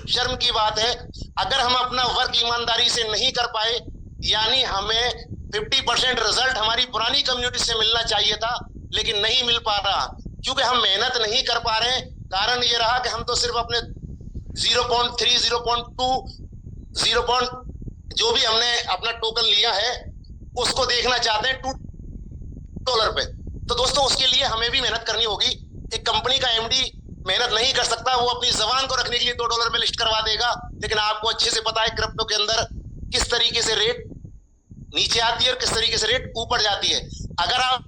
शर्म की बात है। अगर हम अपना वर्क ईमानदारी से नहीं कर पाए, यानी हमें 50% रिजल्ट हमारी पुरानी कम्युनिटी से मिलना चाहिए था, लेकिन नहीं मिल पा रहा क्योंकि हम मेहनत नहीं कर पा रहे हैं। कारण ये रहा कि हम तो सिर्फ अपने 0.3, 0.2, जो भी हमने अपना टोकन लिया है उसको देखना चाहते हैं $2 पे। तो दोस्तों, उसके लिए हमें भी मेहनत करनी होगी। एक कंपनी का एमडी मेहनत नहीं कर सकता, वो अपनी जबान को रखने के लिए $2 पे लिस्ट करवा देगा, लेकिन आपको अच्छे से पता है क्रिप्टो के अंदर किस तरीके से रेट नीचे आती है और किस तरीके से रेट ऊपर जाती है। अगर आप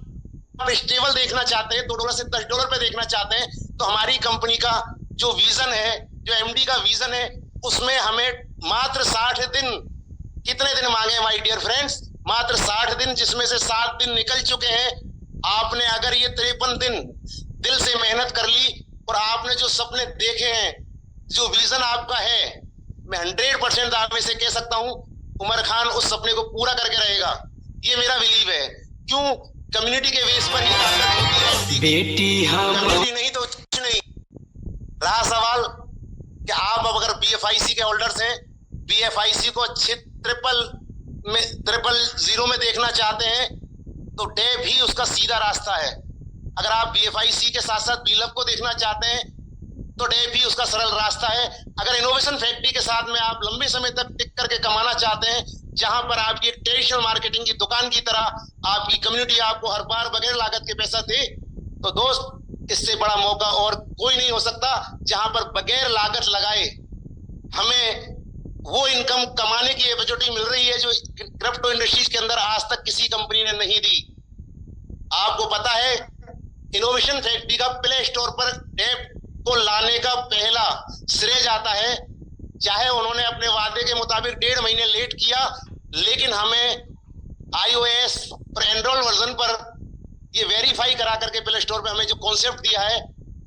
स्टेबल देखना चाहते हैं, $2 से $10 पे देखना चाहते हैं, तो हमारी कंपनी का जो विजन है, जो एमडी का विजन है, उसमें हमें मात्र 60 दिन, कितने दिन मांगे माय डियर फ्रेंड्स, मात्र 60 दिन, जिसमें से 7 दिन निकल चुके हैं। आपने अगर ये 53 दिन दिल से मेहनत कर ली और आपने जो सपने देखे हैं, जो विजन आपका है, मैं 100% आप में से कह सकता हूं उमर खान उस सपने को पूरा करके रहेगा। ये मेरा बिलीव है। क्यों? कम्युनिटी के बेस पर ही ताकत होती है बेटी, कम्युनिटी नहीं तो कुछ नहीं। रहा सवाल कि आप अब अगर BFIC के होल्डर्स हैं, BFIC को अच्छे 000 में देखना चाहते हैं, तो डेव ही उसका सीधा रास्ता है। अगर आप BFIC के साथ साथ बी लव को देखना चाहते हैं, तो डैप ही उसका सरल रास्ता है। अगर इनोवेशन फैक्ट्री के साथ में आप लंबे समय तक टिक करके कमाना चाहते हैं, जहां पर आपकी ट्रेडिशनल मार्केटिंग की दुकान की तरह आपकी कम्युनिटी आपको हर बार बगैर लागत के पैसा दे, तो दोस्त इससे बड़ा मौका और कोई नहीं हो सकता, जहां पर बगैर लागत लगाए हमें वो इनकम कमाने की अपॉर्चुनिटी मिल रही है जो क्रिप्टो इंडस्ट्रीज के अंदर आज तक किसी कंपनी ने नहीं दी। आपको पता है इनोवेशन फैक्ट्री का प्ले स्टोर पर डैप को लाने का पहला श्रेय जाता है, चाहे उन्होंने अपने वादे के मुताबिक 1.5 महीने लेट किया, लेकिन हमें iOS और एंड्रॉइड वर्जन पर ये वेरीफाई करा करके प्ले स्टोर पे हमें जो कॉन्सेप्ट दिया है,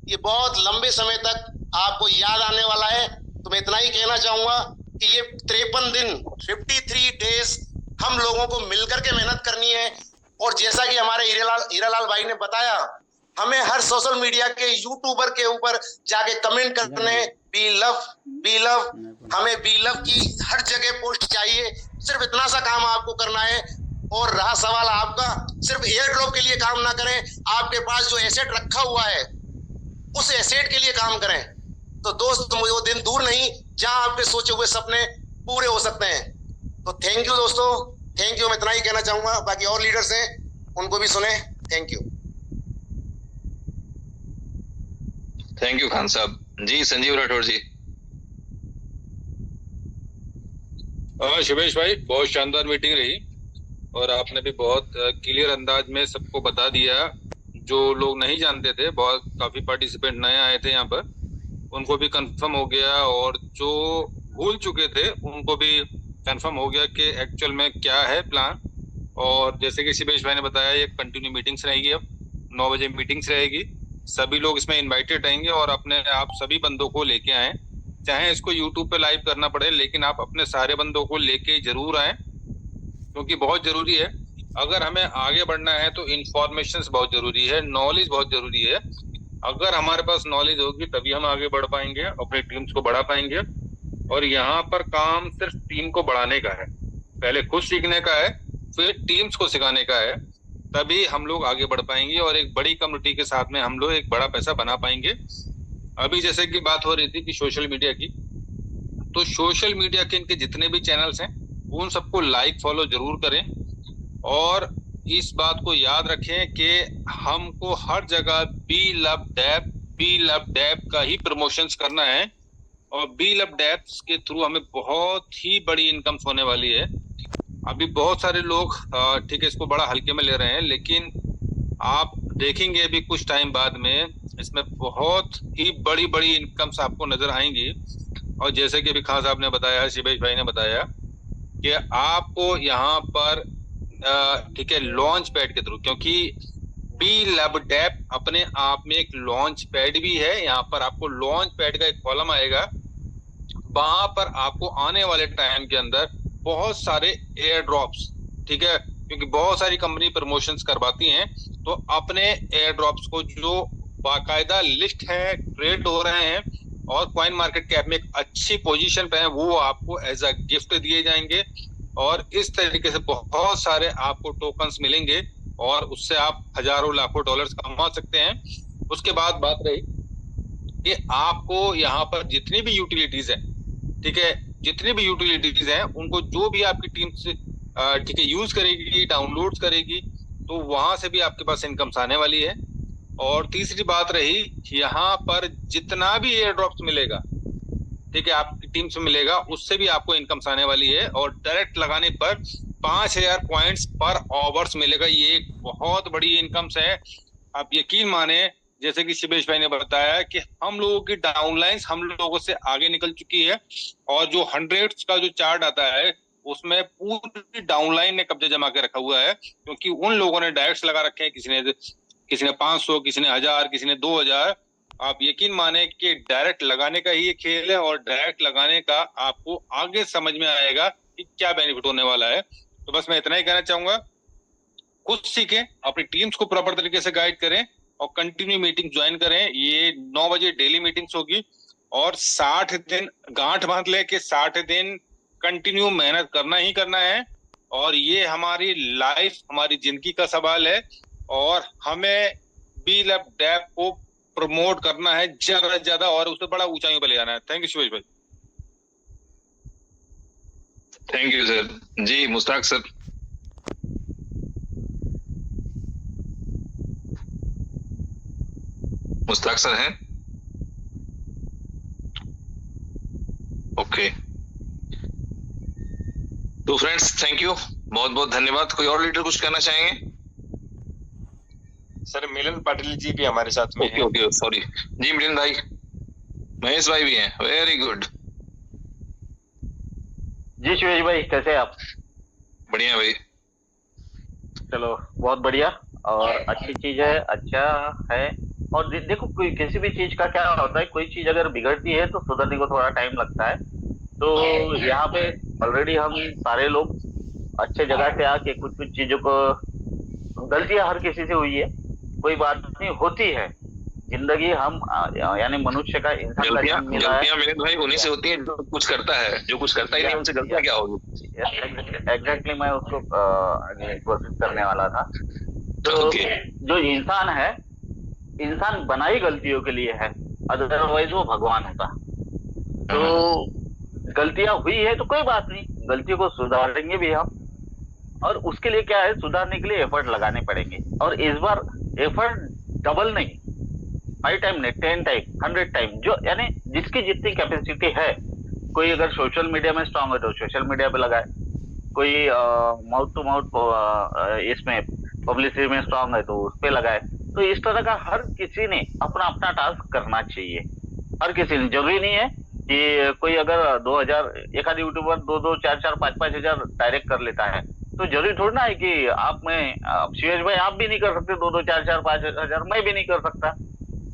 ये बहुत लंबे समय तक आपको याद आने वाला है। तो मैं इतना ही कहना चाहूंगा कि ये 53 दिन 53 डेज हम लोगों को मिलकर के मेहनत करनी है। और जैसा कि हमारे हीरालाल भाई ने बताया, हमें हर सोशल मीडिया के यूट्यूबर के ऊपर जाके कमेंट करने, बी लव, हमें बी लव की हर जगह पोस्ट चाहिए। सिर्फ इतना सा काम आपको करना है। और रहा सवाल आपका, सिर्फ एयर ड्रॉप के लिए काम ना करें, आपके पास जो एसेट रखा हुआ है उस एसेट के लिए काम करें। तो दोस्त मुझे वो दिन दूर नहीं जहां आपके सोचे हुए सपने पूरे हो सकते हैं। तो थैंक यू दोस्तों, थैंक यू। मैं इतना ही कहना चाहूंगा, बाकी और लीडर्स हैं उनको भी सुने। Thank you. Thank you Khan साहब जी। संजीव राठौर जी। शिवेश भाई, बहुत शानदार मीटिंग रही और आपने भी बहुत क्लियर अंदाज में सबको बता दिया। जो लोग नहीं जानते थे, बहुत काफी पार्टिसिपेंट नए आए थे यहाँ पर, उनको भी कंफर्म हो गया, और जो भूल चुके थे उनको भी कंफर्म हो गया कि एक्चुअल में क्या है प्लान। और जैसे कि शिवेश भाई ने बताया, ये कंटिन्यू मीटिंग्स रहेगी, अब 9 बजे मीटिंग्स रहेगी। सभी लोग इसमें इनवाइटेड रहेंगे और अपने आप सभी बंदों को लेके आए, चाहे इसको यूट्यूब पे लाइव करना पड़े, लेकिन आप अपने सारे बंदों को लेके जरूर आए, क्योंकि बहुत जरूरी है। अगर हमें आगे बढ़ना है तो इंफॉर्मेशन बहुत जरूरी है, नॉलेज बहुत जरूरी है। अगर हमारे पास नॉलेज होगी तभी हम आगे बढ़ पाएंगे, अपनी टीम्स को बढ़ा पाएंगे। और यहाँ पर काम सिर्फ टीम को बढ़ाने का है, पहले खुद सीखने का है, फिर टीम्स को सिखाने का है, तभी हम लोग आगे बढ़ पाएंगे और एक बड़ी कम्युनिटी के साथ में हम लोग एक बड़ा पैसा बना पाएंगे। अभी जैसे कि बात हो रही थी कि सोशल मीडिया की, तो सोशल मीडिया के इनके जितने भी चैनल्स हैं उन सबको लाइक फॉलो जरूर करें। और इस बात को याद रखें कि हमको हर जगह बी लव डैप का ही प्रमोशंस करना है। और बी लव डैप के थ्रू हमें बहुत ही बड़ी इनकम होने वाली है। अभी बहुत सारे लोग ठीक है इसको बड़ा हल्के में ले रहे हैं, लेकिन आप देखेंगे अभी कुछ टाइम बाद में इसमें बहुत ही बड़ी बड़ी इनकम्स आपको नजर आएंगी। और जैसे कि अभी खान साहब ने बताया, शिवेश भाई ने बताया कि आपको यहाँ पर ठीक है लॉन्च पैड के थ्रू, क्योंकि बी लव डैप अपने आप में एक लॉन्च पैड भी है। यहाँ पर आपको लॉन्च पैड का एक कॉलम आएगा, वहां पर आपको आने वाले टाइम के अंदर बहुत सारे एयर ड्रॉप्स, ठीक है, क्योंकि बहुत सारी कंपनी प्रमोशंस करवाती हैं, तो अपने एयर ड्रॉप्स को जो बाकायदा लिस्ट है, ट्रेड हो रहे हैं और कॉइन मार्केट कैप में एक अच्छी पोजीशन पे है, वो आपको एज अ गिफ्ट दिए जाएंगे। और इस तरीके से बहुत सारे आपको टोकन्स मिलेंगे और उससे आप हजारों लाखों डॉलर्स कमा सकते हैं। उसके बाद बात रही कि आपको यहाँ पर जितनी भी यूटिलिटीज है, ठीक है, जितनी भी यूटिलिटीज हैं उनको जो भी आपकी टीम से ठीक है यूज करेगी, डाउनलोड करेगी, तो वहां से भी आपके पास इनकम्स आने वाली है। और तीसरी बात रही, यहाँ पर जितना भी एयर ड्रॉप्स मिलेगा, ठीक है, आपकी टीम से मिलेगा, उससे भी आपको इनकम्स आने वाली है। और डायरेक्ट लगाने पर 5000 पॉइंट्स पर आवर्स मिलेगा। ये एक बहुत बड़ी इनकम्स है। आप यकीन माने, जैसे कि शिवेश भाई ने बताया कि हम लोगों की डाउनलाइंस हम लोगों से आगे निकल चुकी है, और जो 100 का जो चार्ट आता है उसमें पूरी डाउनलाइन ने कब्जा जमा के रखा हुआ है, क्योंकि उन लोगों ने डायरेक्ट लगा रखे हैं, किसी ने 500, किसी ने 1000, किसी ने 2000। आप यकीन माने कि डायरेक्ट लगाने का ही ये खेल है, और डायरेक्ट लगाने का आपको आगे समझ में आएगा कि क्या बेनिफिट होने वाला है। तो बस मैं इतना ही कहना चाहूंगा, खुद सीखें, अपनी टीम्स को प्रॉपर तरीके से गाइड करें और कंटिन्यू मीटिंग ज्वाइन करें। ये 9 बजे डेली मीटिंग्स होगी और 60 दिन गांठ बांध ले के 60 दिन कंटिन्यू मेहनत करना ही करना है। और ये हमारी लाइफ, हमारी जिंदगी का सवाल है, और हमें बी लव डैप को प्रमोट करना है ज्यादा से ज्यादा और उसे बड़ा ऊंचाइयों पर ले जाना है। थैंक यू शिवेश भाई। Thank you sir. जी मुश्ताक सर। मुश्ताक सर हैं? ओके, तो फ्रेंड्स थैंक यू, बहुत बहुत धन्यवाद। कोई और लीडर कुछ कहना चाहेंगे? सर मिलन पाटिल जी भी हमारे साथ में ओके ओके सॉरी जी। मिलिंद भाई, महेश भाई भी हैं, वेरी गुड। जी शिवेश भाई, कैसे हैं आप? बढ़िया भाई। चलो बहुत बढ़िया, और अच्छी चीज है, अच्छा है। और देखो, कोई किसी भी चीज का क्या होता है, कोई चीज अगर बिगड़ती है तो सुधरने को थोड़ा टाइम लगता है। तो यहाँ पे ऑलरेडी हम सारे लोग अच्छे जगह से आके कुछ कुछ चीजों को, गलतियां हर किसी से हुई है, कोई बात नहीं, होती है। जिंदगी हम यानी मनुष्य का, इंसान का गलतियां जन्म मिला है। गलतियां मिलिंद भाई उन्हीं से होती हैं जो कुछ करता है, जो कुछ करता ही नहीं उनसे गलतियां क्या होगी? एग्जैक्टली, मैं उसको कोशिश करने वाला था। तो ओके। जो इंसान है, इंसान बना ही गलतियों के लिए है, अदरवाइज वो भगवान होता। तो गलतियां हुई है तो कोई बात नहीं, गलतियों को सुधारेंगे भी हम। और उसके लिए क्या है, सुधारने के लिए एफर्ट लगाने पड़ेंगे। और इस बार एफर्ट डबल नहीं, 5 टाइम नहीं, 10 टाइम, 100 टाइम, जो यानी जिसकी जितनी कैपेसिटी है। कोई अगर सोशल मीडिया में स्ट्रांग है तो सोशल मीडिया पे लगाए, कोई माउथ टू माउथ इसमें पब्लिसिटी में स्ट्रांग है तो उस पे लगाए। तो इस तरह का हर किसी ने अपना अपना टास्क करना चाहिए। हर किसी ने, जरूरी नहीं है कि कोई अगर 2000, एक आध यूट्यूबर 2-2, 4-4, 5-5 हजार डायरेक्ट कर लेता है, तो जरूरी थोड़ी ना है कि आप में शिवेश भाई आप भी नहीं कर सकते 2-2, 4-4, 5 हजार, मैं भी नहीं कर सकता।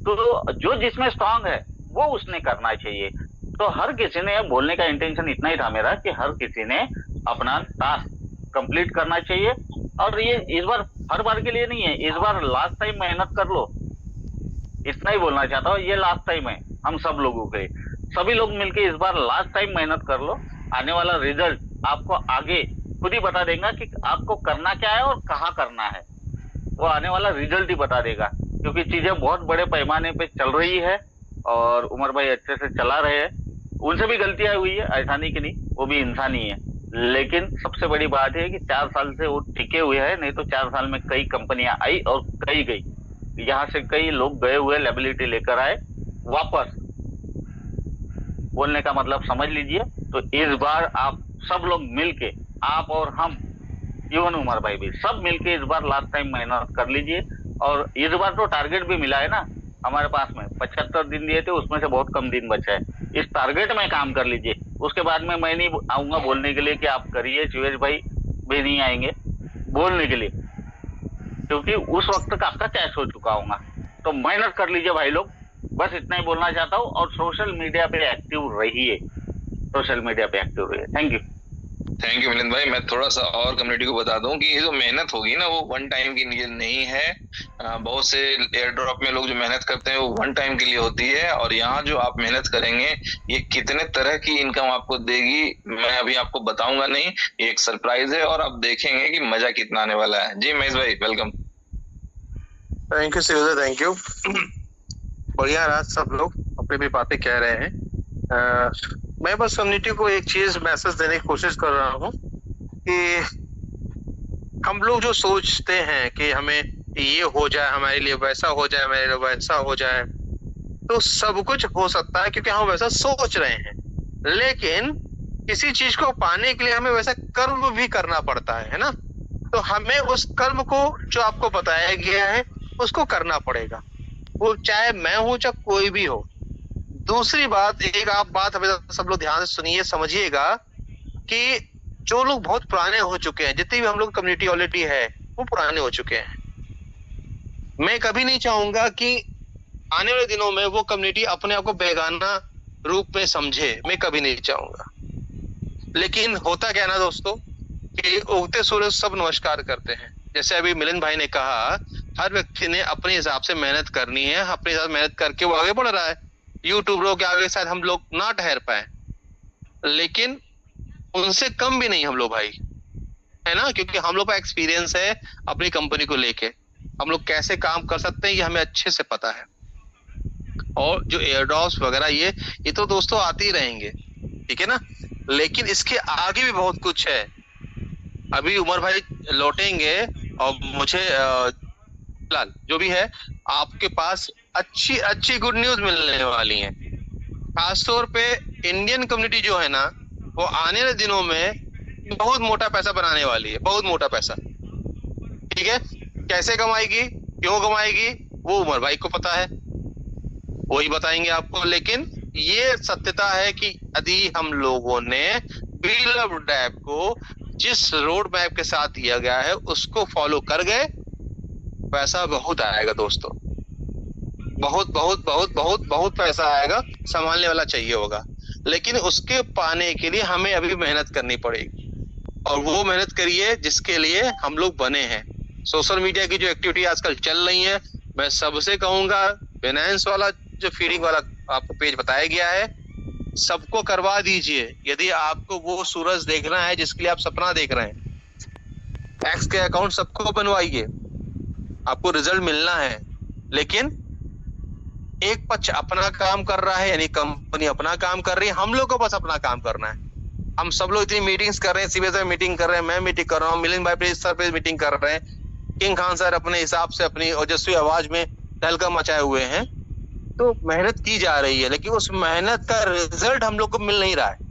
तो जो जिसमें स्ट्रांग है वो उसने करना चाहिए। तो हर किसी ने, बोलने का इंटेंशन इतना ही था मेरा कि हर किसी ने अपना टास्क कंप्लीट करना चाहिए। और ये इस बार हर बार के लिए नहीं है, इस बार लास्ट टाइम मेहनत कर लो, इतना ही बोलना चाहता हूँ। ये लास्ट टाइम है हम सब लोगों के, सभी लोग मिलके इस बार लास्ट टाइम मेहनत कर लो। आने वाला रिजल्ट आपको आगे खुद ही बता देगा कि आपको करना क्या है और कहाँ करना है। वो आने वाला रिजल्ट ही बता देगा, क्योंकि चीजें बहुत बड़े पैमाने पे चल रही है और उमर भाई अच्छे से चला रहे हैं। उनसे भी गलतियां हुई है, ऐसा नहीं कि नहीं, वो भी इंसान ही है। लेकिन सबसे बड़ी बात है कि 4 साल से वो टिके हुए हैं, नहीं तो 4 साल में कई कंपनियां आई और कई गई। यहाँ से कई लोग गए हुए लायबिलिटी लेकर आए वापस। बोलने का मतलब समझ लीजिए। तो इस बार आप सब लोग मिलके, आप और हम, इवन उमर भाई भी, सब मिलके इस बार लास्ट टाइम मेहनत कर लीजिए। और इस बार तो टारगेट भी मिला है ना हमारे पास में, 75 दिन दिए थे, उसमें से बहुत कम दिन बचा है। इस टारगेट में काम कर लीजिए। उसके बाद में मैं नहीं आऊंगा बोलने के लिए कि आप करिए, शिवेश भाई भी नहीं आएंगे बोलने के लिए, क्योंकि उस वक्त का आपका कैश हो चुका होगा। तो मेहनत कर लीजिए भाई लोग, बस इतना ही बोलना चाहता हूँ। और सोशल मीडिया पे एक्टिव रहिए, सोशल मीडिया पे एक्टिव रहिए। Thank you. Thank you Milind भाई। मैं थोड़ा सा और कम्युनिटी को बता दूं कि ये जो मेहनत होगी ना वो 1 टाइम की नहीं है। बहुत से एयर ड्रॉप में लोग जो मेहनत करते हैं वो 1 टाइम के लिए होती है। और यहाँ जो आप मेहनत करेंगे ये कितने तरह की इनकम आपको देगी मैं अभी आपको बताऊंगा नहीं, ये एक सरप्राइज है और आप देखेंगे कि मजा कितना आने वाला है। जी महेश भाई welcome. Thank you Shivesh, thank you. बढ़िया रहा, सब लोग अपनी भी बातें कह रहे हैं। मैं बस कम्युनिटी को एक चीज मैसेज देने की कोशिश कर रहा हूँ कि हम लोग जो सोचते हैं कि हमें ये हो जाए, हमारे लिए वैसा हो जाए, हमारे लिए वैसा हो जाए, तो सब कुछ हो सकता है क्योंकि हम वैसा सोच रहे हैं। लेकिन किसी चीज को पाने के लिए हमें वैसा कर्म भी करना पड़ता है ना। तो हमें उस कर्म को जो आपको बताया गया है उसको करना पड़ेगा, वो चाहे मैं हूं चाहे कोई भी हो। दूसरी बात, एक आप बात हमें सब लोग ध्यान से सुनिए, समझिएगा कि जो लोग बहुत पुराने हो चुके हैं, जितनी भी हम लोग कम्युनिटी ऑलरेडी है वो पुराने हो चुके हैं। मैं कभी नहीं चाहूंगा कि आने वाले दिनों में वो कम्युनिटी अपने आप को बेगाना रूप में समझे, मैं कभी नहीं चाहूंगा। लेकिन होता क्या ना दोस्तों कि उगते सूरज सब नमस्कार करते हैं। जैसे अभी मिलिंद भाई ने कहा, हर व्यक्ति ने अपने हिसाब से मेहनत करनी है, अपने हिसाब से मेहनत करके वो आगे बढ़ रहा है। यूट्यूबरों के आगे शायद हम लोग ना ठहर पाए, लेकिन उनसे कम भी नहीं हम लोग भाई, है ना, क्योंकि हम लोग का एक्सपीरियंस है अपनी कंपनी को लेके, हम लोग कैसे काम कर सकते हैं ये हमें अच्छे से पता है। और जो एयरड्रॉप्स वगैरह ये तो दोस्तों आते ही रहेंगे, ठीक है ना। लेकिन इसके आगे भी बहुत कुछ है। अभी उमर भाई लौटेंगे और मुझे फिलहाल जो भी है आपके पास अच्छी अच्छी गुड न्यूज मिलने वाली है। खासतौर पे इंडियन कम्युनिटी जो है ना, वो आने वाले दिनों में बहुत मोटा पैसा बनाने वाली है, बहुत मोटा पैसा, ठीक है। कैसे कमाएगी, क्यों कमाएगी, वो उमर भाई को पता है, वही बताएंगे आपको। लेकिन ये सत्यता है कि यदि हम लोगों ने बिलव्ड ऐप को जिस रोड मैप के साथ दिया गया है उसको फॉलो कर गए, पैसा बहुत आएगा दोस्तों, बहुत बहुत बहुत बहुत बहुत पैसा आएगा, संभालने वाला चाहिए होगा। लेकिन उसके पाने के लिए हमें अभी मेहनत करनी पड़ेगी, और वो मेहनत करिए जिसके लिए हम लोग बने हैं। सोशल मीडिया की जो एक्टिविटी आजकल चल रही है, मैं सबसे कहूंगा बिनेंस वाला जो फीडिंग वाला आपको पेज बताया गया है, सबको करवा दीजिए। यदि आपको वो सूरज देखना है जिसके लिए आप सपना देख रहे हैं, एक्स के अकाउंट सबको बनवाइए, आपको रिजल्ट मिलना है। लेकिन एक पक्ष अपना काम कर रहा है, यानी कंपनी अपना काम कर रही है, हम लोग को बस अपना काम करना है। हम सब लोग इतनी मीटिंग्स कर रहे हैं, सीबीएस में मीटिंग कर रहे हैं, मैं मीटिंग कर रहा हूँ, मिलिंद भाई सर पे मीटिंग कर रहे हैं, किंग खान सर अपने हिसाब से अपनी ओजस्वी आवाज में तहलका मचाए हुए हैं। तो मेहनत की जा रही है, लेकिन उस मेहनत का रिजल्ट हम लोग को मिल नहीं रहा है।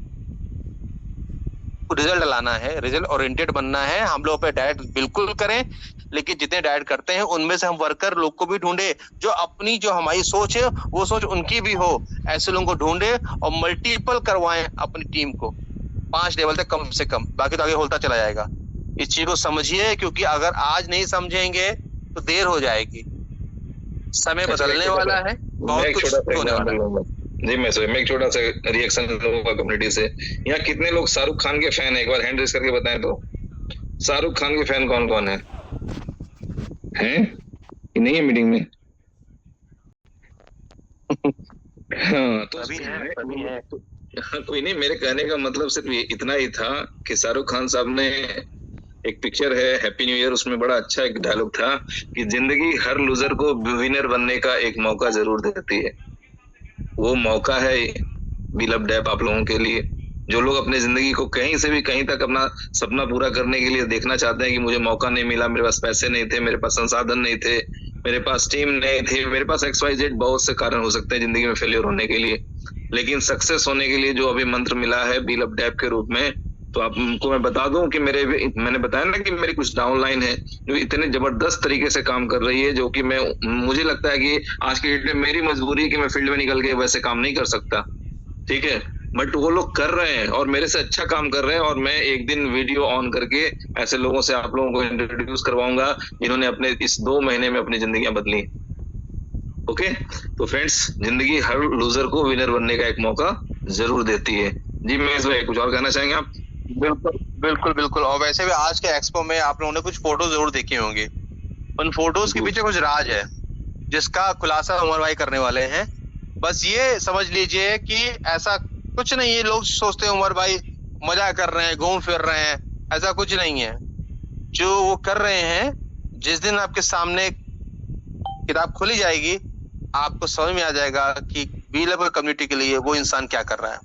रिजल्ट लाना है, रिजल्ट ओरिएंटेड बनना है। हम लोग पे डायरेक्ट बिल्कुल करें, लेकिन जितने डायरेक्ट करते हैं उनमें से हम वर्कर लोग को भी ढूंढे जो अपनी जो हमारी सोच है वो सोच उनकी भी हो, ऐसे लोगों को ढूंढे और मल्टीपल करवाएं अपनी टीम को 5 लेवल तक कम से कम, बाकी तो आगे होता चला जाएगा। इस चीज को समझिए, क्योंकि अगर आज नहीं समझेंगे तो देर हो जाएगी। समय बदलने वाला है, बहुत कुछ होने वाला है। जी मैं एक छोटा सा रिएक्शन लूंगा कम्युनिटी से। यहाँ कितने लोग शाहरुख खान के फैन है, एक बार हैंड रेज करके बताएं तो। शाहरुख खान के फैन कौन कौन है? हैं? नहीं है मीटिंग में? हाँ तो अभी है। कोई नहीं, मेरे कहने का मतलब सिर्फ इतना ही था कि शाहरुख खान साहब ने एक पिक्चर है हैप्पी न्यू ईयर, उसमें बड़ा अच्छा एक डायलॉग था कि जिंदगी हर लूजर को विनर बनने का एक मौका जरूर देती है। वो मौका है बिलव्ड ऐप आप लोगों के लिए, जो लोग अपने जिंदगी को कहीं से भी कहीं तक अपना सपना पूरा करने के लिए देखना चाहते हैं कि मुझे मौका नहीं मिला, मेरे पास पैसे नहीं थे, मेरे पास संसाधन नहीं थे, मेरे पास टीम नहीं थी, मेरे पास XYZ बहुत से कारण हो सकते हैं जिंदगी में फेलियर होने के लिए, लेकिन सक्सेस होने के लिए जो अभी मंत्र मिला है बिलव्ड ऐप के रूप में, तो आपको मैं बता दूं कि मैंने बताया ना कि मेरी कुछ डाउनलाइन है जो इतने जबरदस्त तरीके से काम कर रही है, जो कि मुझे लगता है कि आज की डेट में मेरी मजबूरी है कि मैं फील्ड में निकल के वैसे काम नहीं कर सकता, ठीक है, बट वो लोग कर रहे हैं और मेरे से अच्छा काम कर रहे हैं। और मैं एक दिन वीडियो ऑन करके ऐसे लोगों से आप लोगों को इंट्रोड्यूस करवाऊंगा जिन्होंने अपने इस 2 महीने में अपनी जिंदगियां बदली। ओके, तो फ्रेंड्स, जिंदगी हर लूजर को विनर बनने का एक मौका जरूर देती है। जी महेश भाई, कुछ और कहना चाहेंगे आप? बिल्कुल बिल्कुल बिल्कुल। और वैसे भी आज के एक्सपो में आप लोगों ने कुछ फोटो जरूर देखे होंगे, उन फोटोज के पीछे कुछ राज है जिसका खुलासा उमर भाई करने वाले हैं। बस ये समझ लीजिए कि ऐसा कुछ नहीं है, लोग सोचते हैं उमर भाई मजा कर रहे हैं, घूम फिर रहे हैं, ऐसा कुछ नहीं है। जो वो कर रहे हैं, जिस दिन आपके सामने किताब खोली जाएगी आपको समझ में आ जाएगा कि बिलव्ड कम्युनिटी के लिए वो इंसान क्या कर रहा है।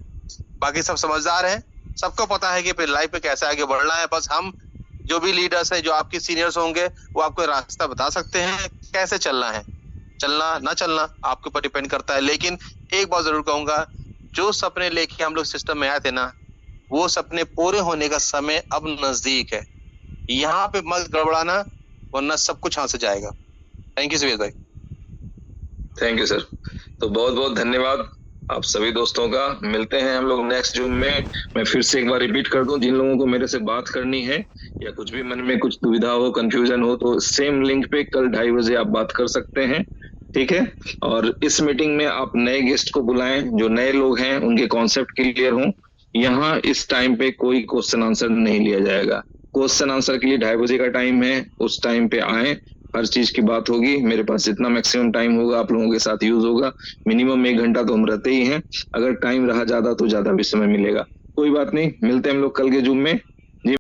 बाकी सब समझदार हैं, सबको पता है कि फिर लाइफ में कैसे आगे बढ़ना है। बस हम जो भी लीडर्स हैं, जो आपके सीनियर्स होंगे, वो आपको रास्ता बता सकते हैं कैसे चलना है। चलना ना चलना आपके ऊपर डिपेंड करता है। लेकिन एक बात जरूर कहूंगा, जो सपने लेके हम लोग सिस्टम में आए थे ना, वो सपने पूरे होने का समय अब नजदीक है। यहाँ पे मत गड़बड़ाना, वरना सब कुछ हाथ से जाएगा। थैंक यू सुरेश भाई। Thank you sir. तो बहुत बहुत धन्यवाद आप सभी दोस्तों का। मिलते हैं हम लोग नेक्स्ट जूम में। मैं फिर से एक बार रिपीट कर दूं, जिन लोगों को मेरे से बात करनी है या कुछ भी मन में कुछ दुविधा हो, कंफ्यूजन हो, तो सेम लिंक पे कल 2:30 बजे आप बात कर सकते हैं, ठीक है। और इस मीटिंग में आप नए गेस्ट को बुलाएं, जो नए लोग हैं उनके कॉन्सेप्ट क्लियर हों। यहाँ इस टाइम पे कोई क्वेश्चन आंसर नहीं लिया जाएगा। क्वेश्चन आंसर के लिए 2:30 बजे का टाइम है, उस टाइम पे आए, हर चीज की बात होगी। मेरे पास जितना मैक्सिमम टाइम होगा आप लोगों के साथ यूज होगा। मिनिमम 1 घंटा तो हम रहते ही हैं, अगर टाइम रहा ज्यादा तो ज्यादा भी समय मिलेगा। कोई बात नहीं, मिलते हैं हम लोग कल के जूम में।